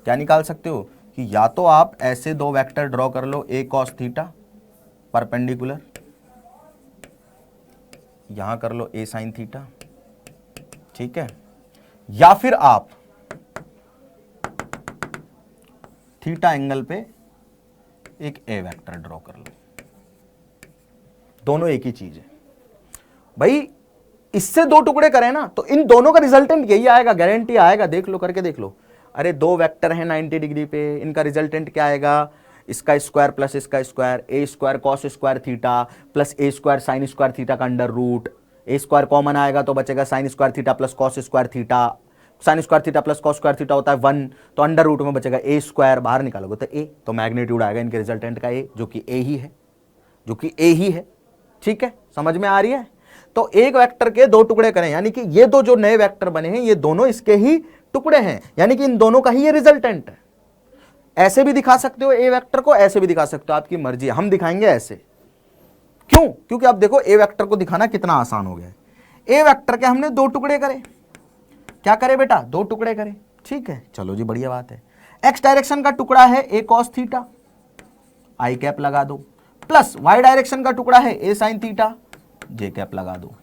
क्या निकाल सकते हो कि या तो आप ऐसे दो वेक्टर ड्रॉ कर लो, ए कॉस थीटा परपेंडिकुलर, यहां कर लो ए साइन थीटा, ठीक है, या फिर आप थीटा एंगल पे एक ए वेक्टर ड्रॉ कर लो, दोनों एक ही चीज है भाई। इससे दो टुकड़े करें ना तो इन दोनों का रिजल्टेंट यही आएगा, गारंटी आएगा, देख लो, करके देख लो। अरे दो वेक्टर हैं 90 डिग्री पे, इनका रिजल्टेंट क्या आएगा, इसका स्क्वायर प्लस इसका square, A square cos square theta plus A square sine square theta का under root, A square common आएगा तो बचेगा sine square theta plus cos square theta, sine square theta plus cos square theta होता है 1, तो under root में बचेगा ए square, बाहर निकालोगे तो ए, तो मैग्नीट्यूड आएगा इनके रिजल्टेंट का ए, जो कि ए ही है, ठीक है, समझ में आ रही है। तो एक वेक्टर के दो टुकड़े करें, यानी कि ये दो जो नए वेक्टर बने हैं ये दोनों इसके ही टुकड़े हैं, यानी कि इन दोनों का ही ये रिजल्टेंट है। ऐसे भी दिखा सकते हो ए वेक्टर को, ऐसे भी दिखा सकते हो, आपकी मर्जी है। हम दिखाएंगे ऐसे, क्यों, क्योंकि आप देखो ए वेक्टर को दिखाना कितना आसान हो गया है। ए वेक्टर के हमने दो टुकड़े करे, क्या करे बेटा, दो टुकड़े करे, ठीक है, चलो जी बढ़िया बात है। एक्स डायरेक्शन का टुकड़ा है ए कॉस थीटा आई कैप लगा दो, प्लस वाई डायरेक्शन का टुकड़ा है ए साइन थीटा, जे कैप लगा दो।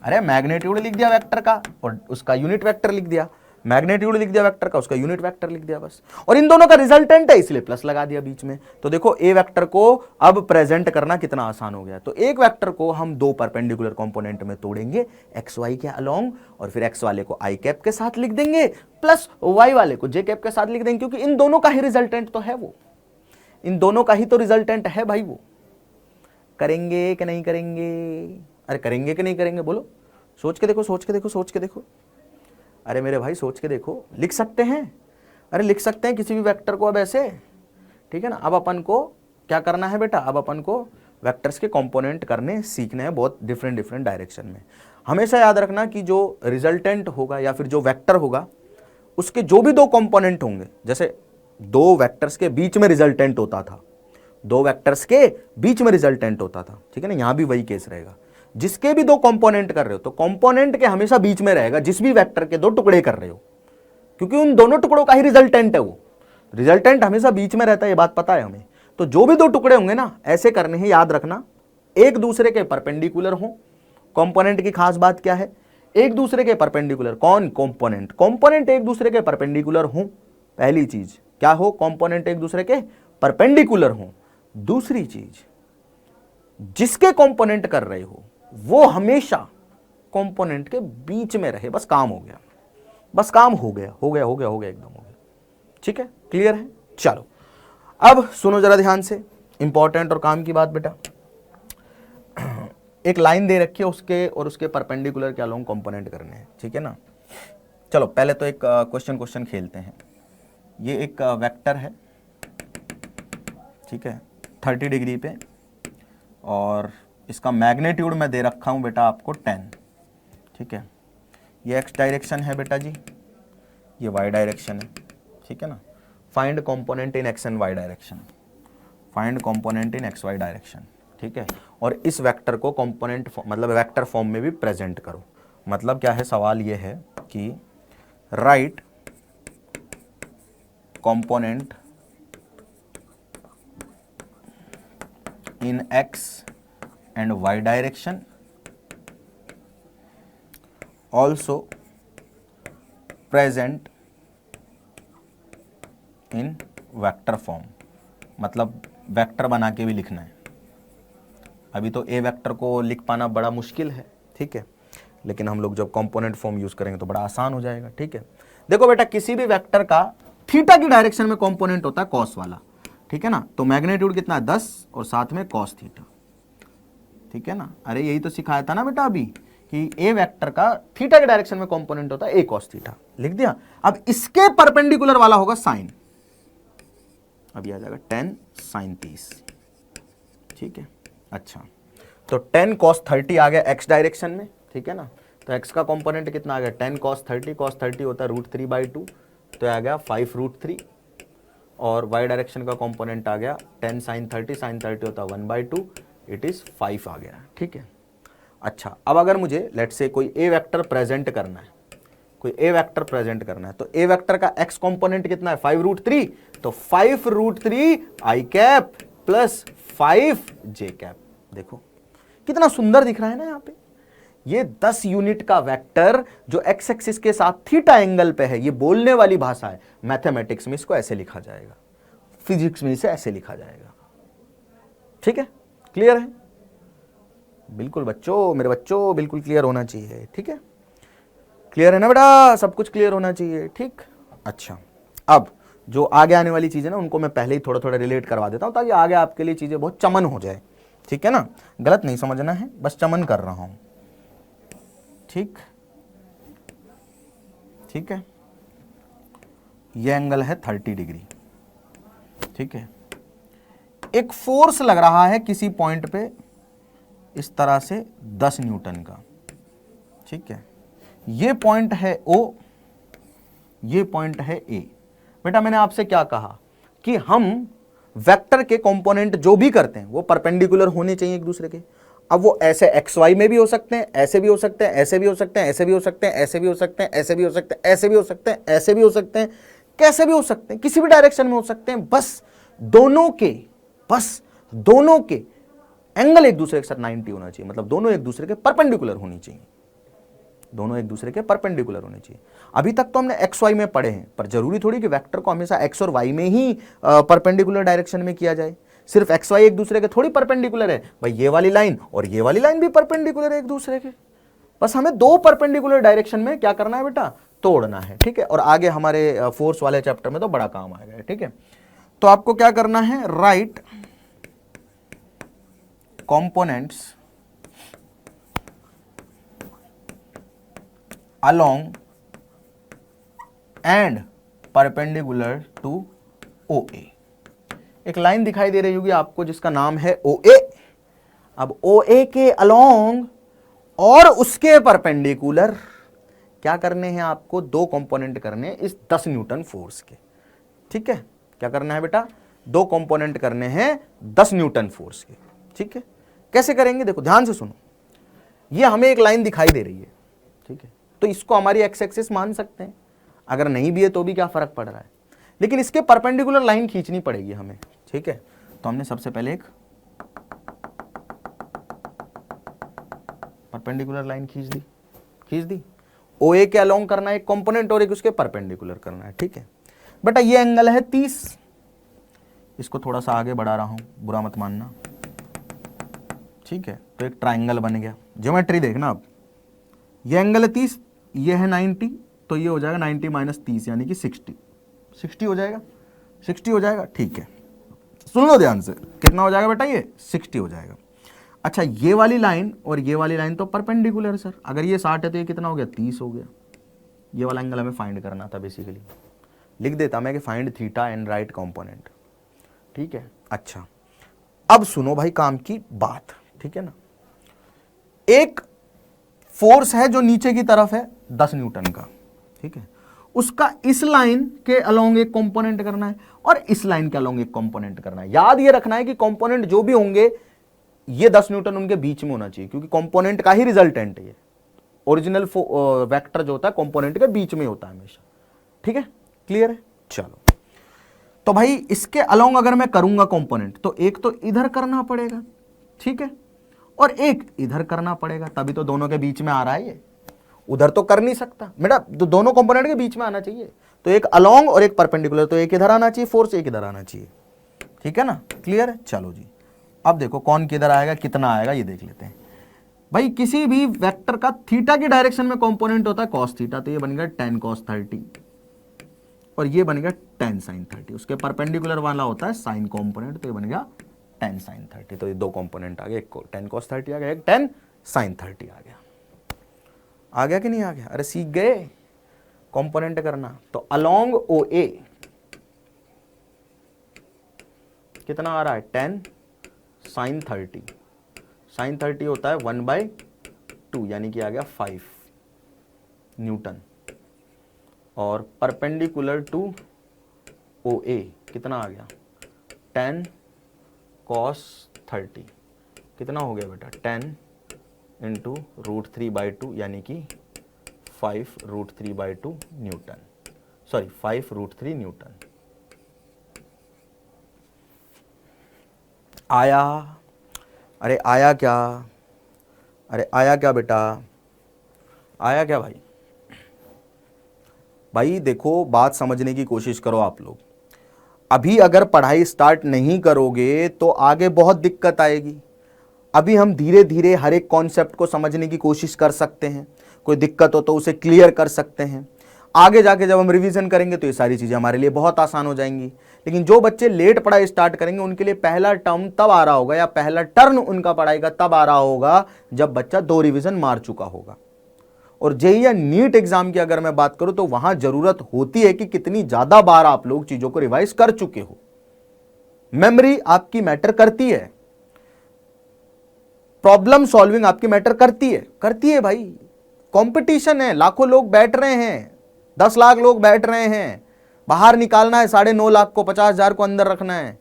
अरे मैग्नीट्यूड लिख दिया वेक्टर का और उसका यूनिट वेक्टर लिख दिया, मैग्नीट्यूड लिख दिया वेक्टर का, उसका यूनिट वेक्टर लिख दिया बस, और इन दोनों का रिजल्टेंट है इसलिए प्लस लगा दिया बीच में। तो देखो ए वेक्टर को अब प्रेजेंट करना कितना आसान हो गया। तो एक वेक्टर को हम दो परपेंडिकुलर कंपोनेंट में तोड़ेंगे, एक्स वाई के अलोंग, और फिर एक्स वाले को आई कैप के साथ लिख देंगे, प्लस वाई वाले को जे कैप के साथ लिख देंगे, क्योंकि इन दोनों का ही रिजल्टेंट तो है वो, इन दोनों का ही तो रिजल्टेंट है भाई वो। करेंगे कि नहीं करेंगे? अरे करेंगे कि नहीं करेंगे बोलो, सोच के देखो, सोच के देखो, सोच के देखो। अरे मेरे भाई सोच के देखो, लिख सकते हैं, अरे लिख सकते हैं किसी भी वेक्टर को अब ऐसे, ठीक है ना। अब अपन को क्या करना है बेटा, अब अपन को वेक्टर्स के कंपोनेंट करने सीखने हैं बहुत डिफरेंट डायरेक्शन में। हमेशा याद रखना कि जो रिजल्टेंट होगा या फिर जो वेक्टर होगा उसके जो भी दो कंपोनेंट होंगे, जैसे दो वेक्टर्स के बीच में रिजल्टेंट होता था, दो वेक्टर्स के बीच में रिजल्टेंट होता था, ठीक है ना, यहां भी वही केस रहेगा। जिसके भी दो कंपोनेंट कर रहे हो तो कंपोनेंट के हमेशा बीच में रहेगा, जिस भी वेक्टर के दो टुकड़े कर रहे हो, क्योंकि उन दोनों टुकड़ों का ही रिजल्टेंट है वो, रिजल्टेंट हमेशा बीच में रहता है, ये बात पता है हमें। तो जो भी दो टुकड़े होंगे ना ऐसे करने हैं, याद रखना, एक दूसरे के परपेंडिकुलर हो। कंपोनेंट की खास बात क्या है, एक दूसरे के परपेंडिकुलर, कौन? कंपोनेंट, कंपोनेंट एक दूसरे के परपेंडिकुलर हो, पहली चीज क्या हो, कंपोनेंट एक दूसरे के परपेंडिकुलर हो। दूसरी चीज, जिसके कंपोनेंट कर रहे हो वो हमेशा कंपोनेंट के बीच में रहे, बस काम हो गया, बस काम हो गया, हो गया, हो गया, हो गया, एकदम हो गया, ठीक है, क्लियर है। चलो अब सुनो जरा ध्यान से, इंपॉर्टेंट और काम की बात बेटा। एक लाइन दे रखी है, उसके और उसके परपेंडिकुलर के अलोंग कंपोनेंट करने हैं, ठीक है ना। चलो पहले तो एक क्वेश्चन खेलते हैं। ये एक वेक्टर है, ठीक है, 30 डिग्री पे, और इसका मैग्नीट्यूड मैं दे रखा हूं बेटा आपको 10, ठीक है। ये एक्स डायरेक्शन है बेटा जी, ये वाई डायरेक्शन है, ठीक है ना। Find component in x and y direction, find component in x y direction, ठीक है। और इस वेक्टर को कंपोनेंट मतलब वेक्टर फॉर्म में भी प्रेजेंट करो। मतलब क्या है, सवाल ये है कि right component in x and y direction, also present in vector form। मतलब वेक्टर बना के भी लिखना है। अभी तो ए वेक्टर को लिख पाना बड़ा मुश्किल है, ठीक है, लेकिन हम लोग जब कंपोनेंट फॉर्म यूज करेंगे तो बड़ा आसान हो जाएगा, ठीक है। देखो बेटा, किसी भी वेक्टर का थीटा की डायरेक्शन में कंपोनेंट होता है कॉस वाला, ठीक है ना। तो मैग्नीट्यूड कितना है 10 और साथ में कॉस थीटा, ठीक है ना। अरे यही तो सिखाया था ना बेटा अभी कि ए वेक्टर का थीटा के डायरेक्शन में कंपोनेंट होता है ए कॉस थीटा, लिख दिया। अब इसके परपेंडिकुलर वाला होगा साइन, अभी आ जाएगा 10 साइन 30, ठीक है। अच्छा, तो 10 कॉस 30 आ गया एक्स डायरेक्शन में, ठीक है ना। तो एक्स का कंपोनेंट कितना आ गया 10 कॉस 30, कॉस 30 होता है √3/2, तो आ गया 5√3। और y डायरेक्शन का कंपोनेंट आ गया 10 साइन 30, साइन 30 होता है 1/2, इट इज 5 आ गया, ठीक है। अच्छा, अब अगर मुझे लेट से कोई ए वेक्टर प्रेजेंट करना है, कोई ए वेक्टर प्रेजेंट करना है, तो ए वेक्टर का x कंपोनेंट कितना है 5√3, तो 5√3 आई कैप प्लस 5 जे कैप। देखो कितना सुंदर दिख रहा है ना यहाँ पे। ये 10 यूनिट का वेक्टर जो एक्स एक्सिस के साथ थीटा एंगल पे है, ये बोलने वाली भाषा है। मैथमेटिक्स में इसको ऐसे लिखा जाएगा, फिजिक्स में इसे ऐसे लिखा जाएगा, ठीक है, क्लियर है? बिल्कुल बच्चों, मेरे बच्चों, बिल्कुल क्लियर होना चाहिए, ठीक है, क्लियर है ना बेटा, सब कुछ क्लियर होना चाहिए, ठीक। अच्छा, अब जो आगे आने वाली चीजें ना उनको मैं पहले ही थोड़ा थोड़ा रिलेट करवा देता हूं ताकि आगे आपके लिए चीजें बहुत चमन हो जाए, ठीक है ना। गलत नहीं समझना है, बस चमन कर रहा हूं, ठीक, ठीक है। यह एंगल है 30 डिग्री, ठीक है। एक फोर्स लग रहा है किसी पॉइंट पे इस तरह से 10 न्यूटन का, ठीक है। ये पॉइंट है O, ये पॉइंट है A। बेटा मैंने आपसे क्या कहा कि हम वेक्टर के कंपोनेंट जो भी करते हैं वो परपेंडिकुलर होने चाहिए एक दूसरे के। अब वो ऐसे एक्स वाई में भी हो सकते हैं, ऐसे भी हो सकते हैं, ऐसे भी हो सकते हैं, ऐसे भी हो सकते हैं, ऐसे भी हो सकते हैं, ऐसे भी हो सकते हैं, ऐसे भी हो सकते हैं, ऐसे भी हो सकते हैं, कैसे भी हो सकते हैं, किसी भी डायरेक्शन में हो सकते हैं। बस दोनों के बस दोनों के एंगल एक दूसरे के साथ 90 होना चाहिए, मतलब दोनों एक दूसरे के परपेंडिकुलर होनी चाहिए, दोनों एक दूसरे के परपेंडिकुलर होने चाहिए। अभी तक तो हमने एक्स वाई में पढ़े हैं, पर जरूरी थोड़ी कि वेक्टर को हमेशा एक्स और वाई में ही परपेंडिकुलर डायरेक्शन में किया जाए। सिर्फ एक्स वाई एक दूसरे के थोड़ी परपेंडिकुलर है भाई, ये वाली लाइन और ये वाली लाइन भी परपेंडिकुलर है एक दूसरे के। बस हमें दो परपेंडिकुलर डायरेक्शन में क्या करना है बेटा, तोड़ना है, ठीक है। और आगे हमारे फोर्स वाले चैप्टर में तो बड़ा काम आएगा, ठीक है। तो आपको क्या करना है, right components along and perpendicular to O A. एक लाइन दिखाई दे रही होगी आपको जिसका नाम है ओ ए। अब ओ ए के अलोंग और उसके परपेंडिकुलर क्या करने हैं आपको, दो कंपोनेंट करने इस 10 न्यूटन फोर्स के, ठीक है। क्या करना है बेटा, दो कंपोनेंट करने हैं 10 न्यूटन फोर्स के, ठीक है। कैसे करेंगे देखो ध्यान से सुनो, ये हमें एक लाइन दिखाई दे रही है, ठीक है, तो इसको हमारी एक्स एक्सिस मान सकते हैं, अगर नहीं भी है तो भी क्या फर्क पड़ रहा है, लेकिन इसके परपेंडिकुलर लाइन खींचनी पड़ेगी हमें, ठीक है। तो हमने सबसे पहले एक परपेंडिकुलर लाइन खींच दी, ओ ए के अलोंग करना है एक कंपोनेंट और एक उसके परपेंडिकुलर करना है, ठीक है। बेटा ये एंगल है 30, इसको थोड़ा सा आगे बढ़ा रहा हूं, बुरा मत मानना, ठीक है। तो एक ट्राइंगल बन गया, ज्योमेट्री देखना अब, ये एंगल है 30, ये है 90, तो ये हो जाएगा 90 माइनस 30 यानी कि 60 हो जाएगा, 60 हो जाएगा, ठीक है। सुन लो ध्यान से, कितना हो जाएगा बेटा, ये 60 हो जाएगा। अच्छा ये वाली लाइन और ये वाली लाइन तो परपेंडिकुलर सर, अगर ये 60 है तो ये कितना हो गया, 30 हो गया। ये वाला एंगल हमें फाइंड करना था, बेसिकली लिख देता मैं कि find theta and right component, ठीक है। अच्छा अब सुनो भाई काम की बात, ठीक है ना। एक फोर्स है जो नीचे की तरफ है 10 न्यूटन का, ठीक है, उसका इस लाइन के अलोंग एक कंपोनेंट करना है और इस लाइन के अलोंग एक कंपोनेंट करना है। याद ये रखना है कि कंपोनेंट जो भी होंगे ये 10 न्यूटन उनके बीच में होना चाहिए, क्योंकि कंपोनेंट का ही रिजल्टेंट है ये, ओरिजिनल वेक्टर जो होता है कंपोनेंट के बीच में होता है हमेशा, ठीक है, क्लियर है। चलो तो भाई इसके अलोंग अगर मैं करूंगा कंपोनेंट तो एक तो इधर करना पड़ेगा, ठीक है, और एक इधर करना पड़ेगा, तभी तो दोनों के बीच में आ रहा है ये, उधर तो कर नहीं सकता बेटा, तो दोनों कंपोनेंट के बीच में आना चाहिए, तो एक अलोंग और एक परपेंडिकुलर, तो एक इधर आना चाहिए फोर्स, एक इधर आना चाहिए, ठीक है ना, क्लियर है। चलो जी अब देखो कौन किधर आएगा, कितना आएगा ये देख लेते हैं। भाई किसी भी वेक्टर का थीटा की डायरेक्शन में कंपोनेंट होता है cos थीटा, तो ये बन गया tan cos 30 और ये बन गया tan sin 30, उसके परपेंडिकुलर वाला होता है साइन कंपोनेंट, तो ये बन गया tan sin 30। तो ये दो कंपोनेंट आ गए, एक tan cos 30 आ गया, एक tan sin 30 आ गया कि नहीं आ गया, अरे सीख गए कंपोनेंट करना। तो अलोंग ओ ए कितना आ रहा है, tan sin 30, sin 30 होता है 1/2 यानी कि आ गया 5 न्यूटन, और परपेंडिकुलर टू ओ ए कितना आ गया, tan cos 30 कितना हो गया बेटा, 10 इंटू √3/2 यानी कि 5√3/2 न्यूटन, सॉरी 5√3 न्यूटन आया। अरे आया क्या, अरे आया क्या बेटा, आया क्या भाई। भाई देखो बात समझने की कोशिश करो आप लोग, अभी अगर पढ़ाई स्टार्ट नहीं करोगे तो आगे बहुत दिक्कत आएगी। अभी हम धीरे धीरे हर एक कॉन्सेप्ट को समझने की कोशिश कर सकते हैं, कोई दिक्कत हो तो उसे क्लियर कर सकते हैं, आगे जाके जब हम रिवीजन करेंगे तो ये सारी चीज़ें हमारे लिए बहुत आसान हो जाएंगी। लेकिन जो बच्चे लेट पढ़ाई स्टार्ट करेंगे उनके लिए पहला टर्म तब आ रहा होगा या पहला टर्न उनका पढ़ाई का तब आ रहा होगा जब बच्चा 2 रिवीजन मार चुका होगा। और जेईई या नीट एग्जाम की अगर मैं बात करूं तो वहां जरूरत होती है कि कितनी ज्यादा बार आप लोग चीजों को रिवाइज कर चुके हो। मेमोरी आपकी मैटर करती है, प्रॉब्लम सॉल्विंग आपकी मैटर करती है भाई। कंपटीशन है, लाखों लोग बैठ रहे हैं, 10 लाख लोग बैठ रहे हैं, बाहर निकालना है 9.5 लाख को, 50,000 को अंदर रखना है।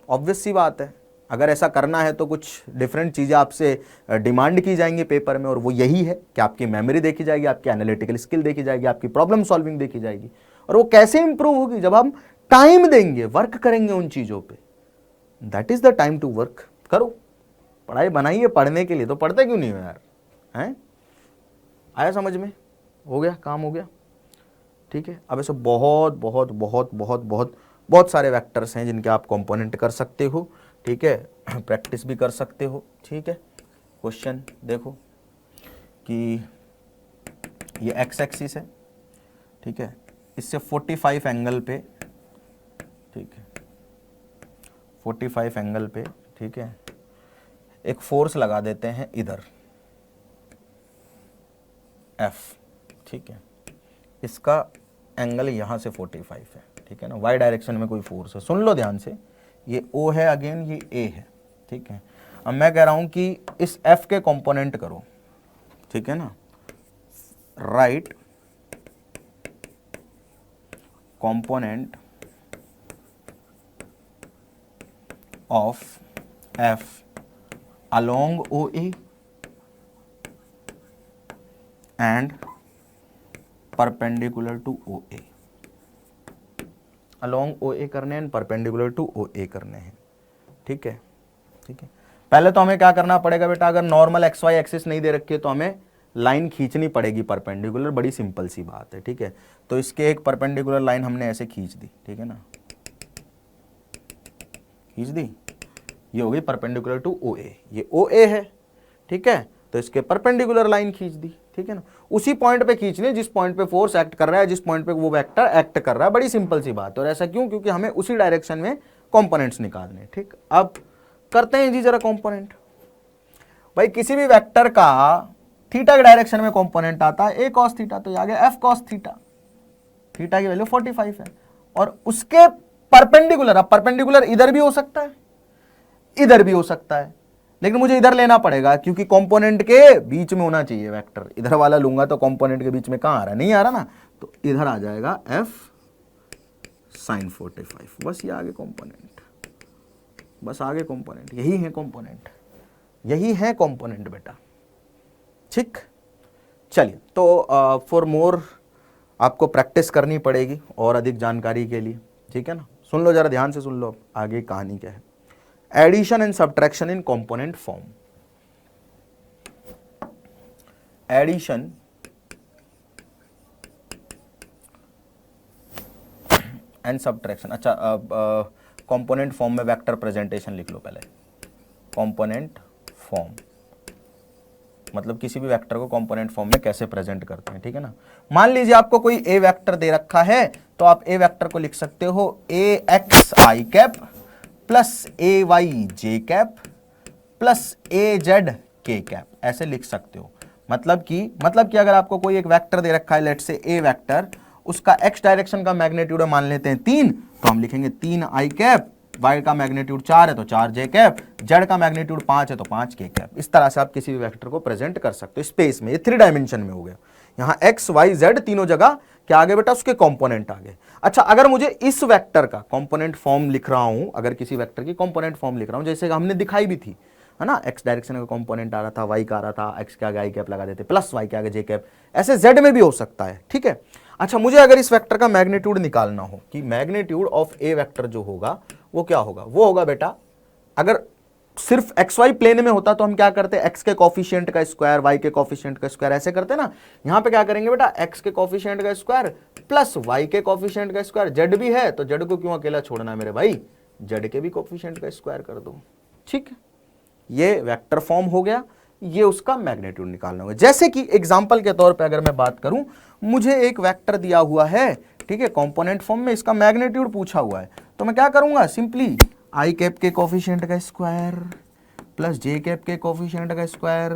ऑब्वियस सी बात है, अगर ऐसा करना है तो कुछ डिफरेंट चीज़ें आपसे डिमांड की जाएंगी पेपर में, और वो यही है कि आपकी मेमोरी देखी जाएगी, आपकी एनालिटिकल स्किल देखी जाएगी, आपकी प्रॉब्लम सॉल्विंग देखी जाएगी। और वो कैसे इंप्रूव होगी, जब हम टाइम देंगे, वर्क करेंगे उन चीज़ों पे। That is the time to work. करो, पढ़ाई बनाई है पढ़ने के लिए, तो पढ़ते क्यों नहीं हो यार? हैं? आया समझ में? हो गया, काम हो गया। ठीक है, अब ऐसे बहुत बहुत बहुत बहुत बहुत बहुत सारे वेक्टर्स हैं जिनके आप कंपोनेंट कर सकते हो। ठीक है, प्रैक्टिस भी कर सकते हो। ठीक है, क्वेश्चन देखो कि ये एक्स एक्सिस है। ठीक है, इससे 45 एंगल पे, ठीक है 45 एंगल पे, ठीक है, एक फोर्स लगा देते हैं इधर F। ठीक है, इसका एंगल यहाँ से 45 है। ठीक है ना, वाई डायरेक्शन में कोई फोर्स है। सुन लो ध्यान से, ये O है, अगेन ये A है। ठीक है, अब मैं कह रहा हूँ कि इस F के कंपोनेंट करो। ठीक है ना, right component of F along OA and perpendicular to OA। along OA करने हैं, perpendicular to OA करने हैं। ठीक है, ठीक है। पहले तो हमें क्या करना पड़ेगा बेटा, अगर नॉर्मल एक्स वाई एक्सिस नहीं दे रखी है तो हमें लाइन खींचनी पड़ेगी परपेंडिकुलर। बड़ी सिंपल सी बात है। ठीक है, तो इसके एक परपेंडिकुलर लाइन हमने ऐसे खींच दी। ठीक है ना, खींच दी, ये हो गई परपेंडिकुलर टू OA। ये OA है। ठीक है, तो इसके परपेंडिकुलर लाइन खींच दी। ठीक है ना, उसी पॉइंट पे खींचनी जिस पॉइंट पे फोर्स एक्ट कर रहा है, जिस पॉइंट पे वो वेक्टर एक्ट कर रहा है। बड़ी सिंपल सी बात है। और ऐसा क्यों? क्योंकि हमें उसी डायरेक्शन में कंपोनेंट्स निकालने। ठीक, अब करते हैं जी जरा कंपोनेंट। भाई किसी भी वेक्टर का थीटा के डायरेक्शन में कंपोनेंट आता है a cos थीटा, तो ये आ गया f cos थीटा। थीटा की वैल्यू 45 है और उसके परपेंडिकुलर, अब परपेंडिकुलर इधर भी हो सकता है, इधर भी हो सकता है, लेकिन मुझे इधर लेना पड़ेगा क्योंकि कंपोनेंट के बीच में होना चाहिए वेक्टर। इधर वाला लूंगा तो कंपोनेंट के बीच में कहां आ रहा है? नहीं आ रहा ना, तो इधर आ जाएगा f sin 45। बस ये आगे कंपोनेंट, बस आगे कंपोनेंट, यही है कंपोनेंट, यही है कंपोनेंट बेटा। ठीक, चलिए, तो फॉर मोर आपको प्रैक्टिस करनी पड़ेगी और अधिक जानकारी के लिए। ठीक है ना, सुन लो जरा ध्यान से, सुन लो आगे कहानी क्या है। Addition and subtraction in component form. Addition and subtraction. अच्छा, कंपोनेंट फॉर्म में वेक्टर प्रेजेंटेशन लिख लो पहले। कंपोनेंट फॉर्म मतलब किसी भी वेक्टर को कंपोनेंट फॉर्म में कैसे प्रेजेंट करते हैं। ठीक है ना, मान लीजिए आपको कोई ए वेक्टर दे रखा है, तो आप ए वेक्टर को लिख सकते हो ए एक्स आई कैप प्लस ए वाई जे कैप प्लस ए जेड के कैप, ऐसे लिख सकते हो। मतलब कि अगर आपको कोई एक वेक्टर दे रखा है, लेट से ए वेक्टर, उसका एक्स डायरेक्शन का मैग्नीट्यूड मान लेते हैं 3, तो हम लिखेंगे 3 आई कैप, y का मैग्नीट्यूड 4 है तो 4 जे कैप, z का मैग्नीट्यूड 5 है तो 5 के कैप। इस तरह से आप किसी भी वेक्टर को प्रेजेंट कर सकते हो स्पेस में। ये 3 डायमेंशन में हो गया। यहाँ x y z तीनों जगह क्या आ गए बेटा? उसके कंपोनेंट आ गए। अच्छा, अगर मुझे इस वेक्टर का कंपोनेंट फॉर्म लिख रहा हूं, अगर किसी वेक्टर की कंपोनेंट फॉर्म लिख रहा हूं, जैसे हमने दिखाई भी थी, है ना, x डायरेक्शन का कंपोनेंट आ रहा था, y का आ रहा था, x के आगे आई कैप लगा देते, प्लस y के आगे जे कैप, ऐसे z में भी हो सकता है। ठीक है, अच्छा, मुझे अगर इस वेक्टर का मैग्नीट्यूड निकालना हो कि मैग्नीट्यूड ऑफ ए वेक्टर जो होगा वो क्या होगा, वो होगा बेटा, अगर सिर्फ एक्स वाई प्लेन में होता तो हम क्या करते, एक्स के कॉफिशिएंट का स्क्वायर, वाई के कॉफिशिएंट का स्क्वायर, ऐसे करते ना। यहां पे क्या करेंगे बेटा, एक्स के कॉफिशिएंट का स्क्वायर प्लस वाई के कॉफिशिएंट का स्क्वायर, जेड भी है तो जेड को क्यों अकेला छोड़ना है मेरे भाई, जेड के भी कॉफिशिएंट का स्क्वायर कर दो। ठीक है, ये वेक्टर फॉर्म हो गया, ये उसका मैग्नीट्यूड निकालना होगा। जैसे कि एग्जांपल के तौर पे अगर मैं बात करूं, मुझे एक वेक्टर दिया हुआ है, ठीक है, कंपोनेंट फॉर्म में, इसका मैग्नीट्यूड पूछा हुआ है, तो मैं क्या करूंगा, सिंपली आई कैप के कोफिशिएंट का स्क्वायर प्लस जे कैप के कोफिशिएंट का स्क्वायर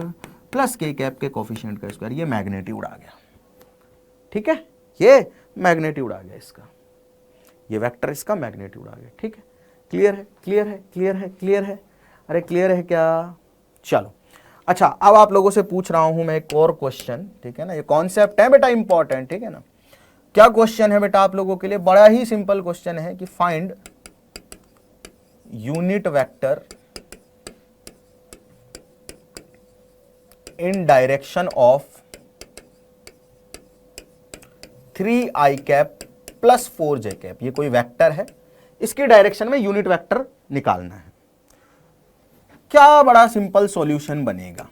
प्लस के कैप के कोफिशिएंट का स्क्वायर, ये मैग्नीट्यूड आ गया। ठीक है, ये मैग्नीट्यूड आ गया इसका, ये वेक्टर इसका मैग्नीट्यूड आ गया। ठीक है, क्लियर है, क्लियर है, क्लियर है, क्लियर है, अरे क्लियर है क्या? चलो, अच्छा, अब आप लोगों से पूछ रहा हूं मैं एक और क्वेश्चन। ठीक है ना, ये कॉन्सेप्ट है बेटा इंपॉर्टेंट। ठीक है ना, क्या क्वेश्चन है बेटा आप लोगों के लिए? बड़ा ही सिंपल क्वेश्चन है कि find unit vector in direction of 3 I cap plus 4 J cap. ये कोई वेक्टर है, इसकी डायरेक्शन में यूनिट वेक्टर निकालना है। क्या बड़ा सिंपल सॉल्यूशन बनेगा।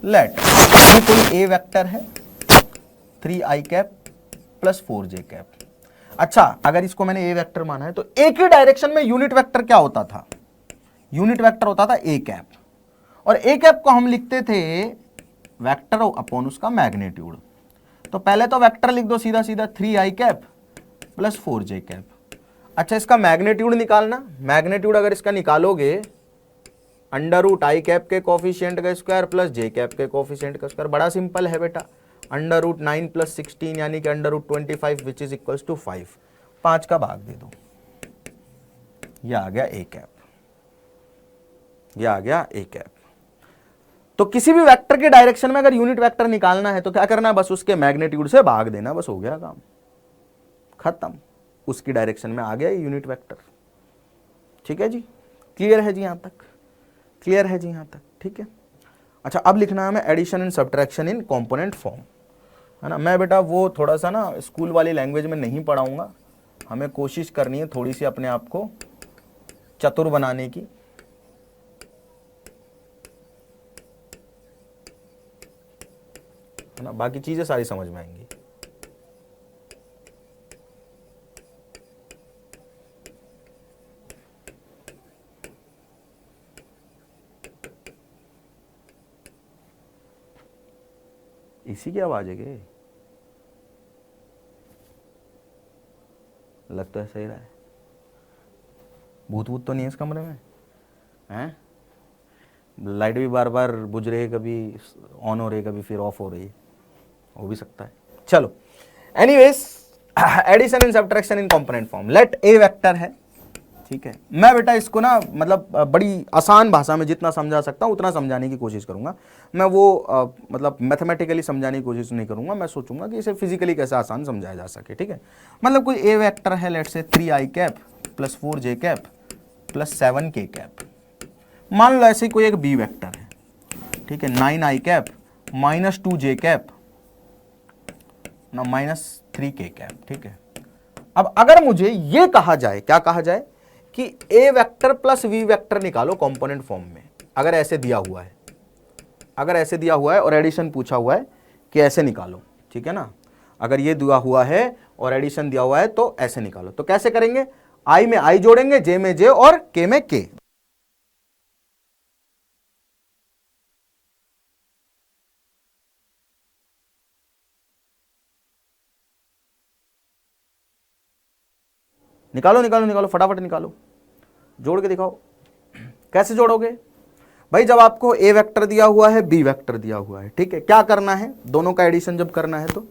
लेट इसमें कोई ए वेक्टर है 3i cap plus 4j cap. अच्छा, अगर इसको मैंने ए वेक्टर माना है तो एक ही डायरेक्शन में यूनिट वेक्टर क्या होता था, यूनिट वेक्टर होता था ए कैप, और ए कैप को हम लिखते थे वेक्टर अपॉन उसका मैग्नीट्यूड। तो पहले तो वेक्टर लिख दो सीधा सीधा 3i cap plus 4j cap. अच्छा, इसका मैग्नीट्यूड निकालना, मैग्नीट्यूड अगर इसका निकालोगे अंडर रूट आई कैप के कोफिशिएंट का स्क्वायर प्लस जे कैप के कोफिशिएंट का स्क्वायर। बड़ा सिंपल है बेटा, अंडर रूट 9 प्लस 16 यानी कि under root 25 which is equals to 5। 5 का भाग दे दो, यह आ गया ए कैप, यह आ गया ए कैप। तो किसी भी वेक्टर के डायरेक्शन में अगर यूनिट वेक्टर निकालना है तो क्या करना है, बस उसके मैग्नीट्यूड से भाग देना, बस हो गया काम खत्म। उसकी डायरेक्शन में आ गया यूनिट वेक्टर। ठीक है जी, क्लियर है जी यहां तक, क्लियर है जी यहां तक, ठीक है। अच्छा, अब लिखना है हमें addition and subtraction in component form, है ना। मैं बेटा वो थोड़ा सा ना स्कूल वाली लैंग्वेज में नहीं पढ़ाऊंगा, हमें कोशिश करनी है थोड़ी सी अपने आप को चतुर बनाने की। है ना, बाकी चीजें सारी समझ में आएंगी। इसी की आवाज है के लग तो ऐसा ही रहा है, भूत भूत तो नहीं है इस कमरे में, हैं? लाइट भी बार बार बुझ रही है, कभी ऑन हो रही है, कभी फिर ऑफ हो रही है, हो भी सकता है। चलो, anyways addition and subtraction in component form. Let a vector है, ठीक है। मैं बेटा इसको ना मतलब बड़ी आसान भाषा में जितना समझा सकता हूँ उतना समझाने की कोशिश करूंगा। मैं वो मतलब मैथमेटिकली समझाने की कोशिश नहीं करूंगा, मैं सोचूंगा कि इसे फिजिकली कैसे आसान समझाया जा सके, ठीक है। मतलब कोई ए वेक्टर है, लेट से 3i cap plus 4j cap plus 7k cap. मान लो ऐसे कोई एक बी वेक्टर है, ठीक है, 9i cap minus 2j cap ना माइनस 3k कैप, ठीक है। अब अगर मुझे ये कहा जाए, क्या कहा जाए कि ए वेक्टर प्लस वी वेक्टर निकालो कंपोनेंट फॉर्म में, अगर ऐसे दिया हुआ है, अगर ऐसे दिया हुआ है और एडिशन पूछा हुआ है कि ऐसे निकालो, ठीक है ना। अगर ये दिया हुआ है और एडिशन दिया हुआ है तो ऐसे निकालो। तो कैसे करेंगे, आई में आई जोड़ेंगे, जे में जे और के में के। निकालो निकालो निकालो, फटाफट निकालो, जोड़ के दिखाओ। कैसे जोड़ोगे भाई, जब आपको ए वेक्टर दिया हुआ है, बी वेक्टर दिया हुआ है, ठीक है, क्या करना है, दोनों का एडिशन जब करना है तो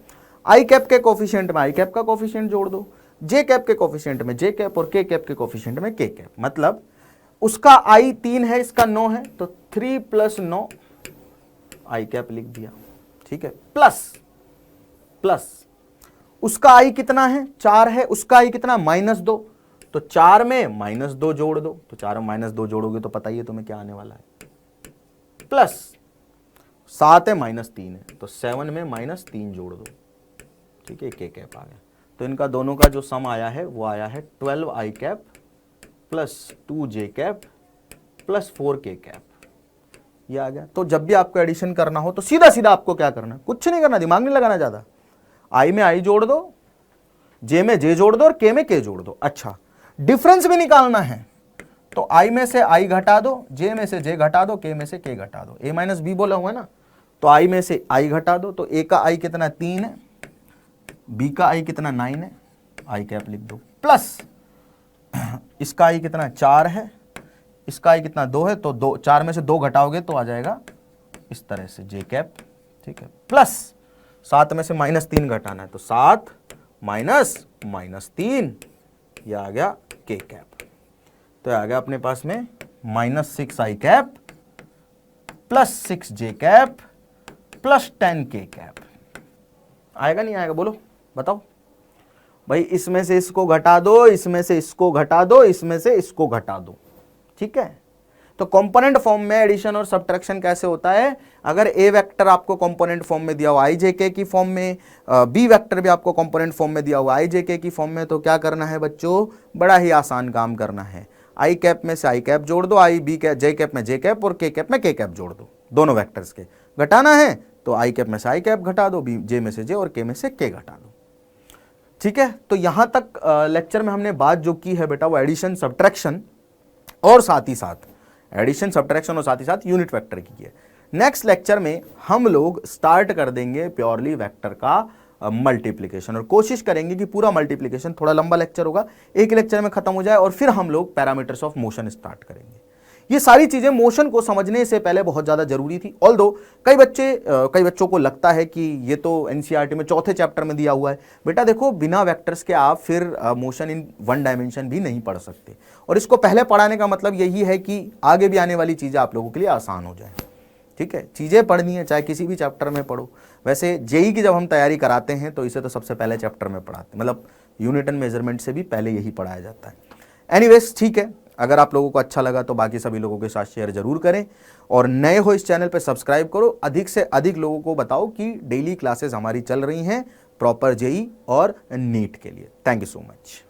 आई कैप के कोफिशिएंट में आई कैप का कोफिशिएंट जोड़ दो, जे कैप के कोफिशिएंट में जे कैप और के कैप के कोफिशिएंट में के कैप। मतलब उसका आई 3 है, इसका 9 है, तो 3 + 9 आई कैप लिख दिया, ठीक है। प्लस प्लस उसका आई कितना है, 4 है, उसका आई कितना, -2, तो 4 में -2 जोड़ दो, तो 4 में -2 जोड़ोगे तो पता ही है तुम्हें क्या आने वाला है, प्लस 7 है -3 है, तो 7 में -3 जोड़ दो, ठीक है, के कैप आ गया। तो इनका दोनों का जो सम आया है वो आया है 12i cap plus 2j cap plus 4k cap, ये आ गया। तो जब भी आपको एडिशन करना हो तो सीधा सीधा आपको क्या करना है, कुछ नहीं करना, दिमाग नहीं लगाना ज्यादा, आई में आई जोड़ दो, जे में जे जोड़ दो और के में के जोड़ दो। अच्छा, डिफरेंस भी निकालना है तो आई में से आई घटा दो, जे में से जे घटा दो, के में से के घटा दो। a माइनस बी बोला हुआ है ना, तो आई में से आई घटा दो, तो a का आई कितना 3 है, b का आई कितना 9 है, आई कैप लिख दो, प्लस इसका आई कितना 4 है, इसका आई कितना 2 है, तो 4 में से 2 घटाओगे तो आ जाएगा इस तरह से जे कैप, ठीक है। प्लस 7 में से -3 घटाना है, तो 7 -3, यह आ गया के कैप। तो आ गया अपने पास में -6i cap plus 6j cap plus 10k cap. आएगा नहीं आएगा, बोलो बताओ भाई। इसमें से इसको घटा दो, इसमें से इसको घटा दो, इसमें से इसको घटा दो, ठीक है। तो कंपोनेंट फॉर्म में एडिशन और सब्ट्रैक्शन कैसे होता है, अगर ए वेक्टर आपको कंपोनेंट फॉर्म में दिया हुआ आई जे के की फॉर्म में, बी वेक्टर भी आपको कंपोनेंट फॉर्म में दिया हुआ आई जे के की फॉर्म में, तो क्या करना है बच्चों, बड़ा ही आसान काम करना है। आई कैप में से आई कैप जोड़ दो, आई बी कैप जे कैप में जे कैप और के कैप में के कैप जोड़ दो, दोनों वेक्टर्स के। घटाना है तो आई कैप में से आई कैप घटा दो, बी जे में से जे और के में से के घटा दो। ठीक है, तो यहां तक लेक्चर में हमने बात जो की है बेटा वो एडिशन सब्ट्रैक्शन और साथ ही साथ यूनिट वेक्टर की है। नेक्स्ट लेक्चर में हम लोग स्टार्ट कर देंगे प्योरली वेक्टर का मल्टीप्लिकेशन और कोशिश करेंगे कि पूरा मल्टीप्लिकेशन, थोड़ा लंबा लेक्चर होगा, एक लेक्चर में खत्म हो जाए और फिर हम लोग पैरामीटर्स ऑफ मोशन स्टार्ट करेंगे। ये सारी चीजें मोशन को समझने से पहले बहुत ज्यादा जरूरी थी। ऑल्दो कई बच्चों को लगता है कि ये तो एनसीईआरटी में चौथे चैप्टर में दिया हुआ है। बेटा देखो, बिना वेक्टर्स के आप फिर मोशन इन वन डायमेंशन भी नहीं पढ़ सकते, और इसको पहले पढ़ाने का मतलब यही है कि आगे भी आने वाली चीजें आप लोगों के लिए आसान हो जाए। ठीक है, चीजें पढ़नी है चाहे किसी भी चैप्टर में पढ़ो। वैसे जेई की जब हम तैयारी कराते हैं तो इसे तो सबसे पहले चैप्टर में पढ़ाते हैं, मतलब यूनिट एंड मेजरमेंट से भी पहले यही पढ़ाया जाता है। एनीवेज, ठीक है, अगर आप लोगों को अच्छा लगा तो बाकी सभी लोगों के साथ शेयर जरूर करें, और नए हो इस चैनल पे सब्सक्राइब करो। अधिक से अधिक लोगों को बताओ कि डेली क्लासेस हमारी चल रही हैं प्रॉपर जेई और नीट के लिए। Thank you so much.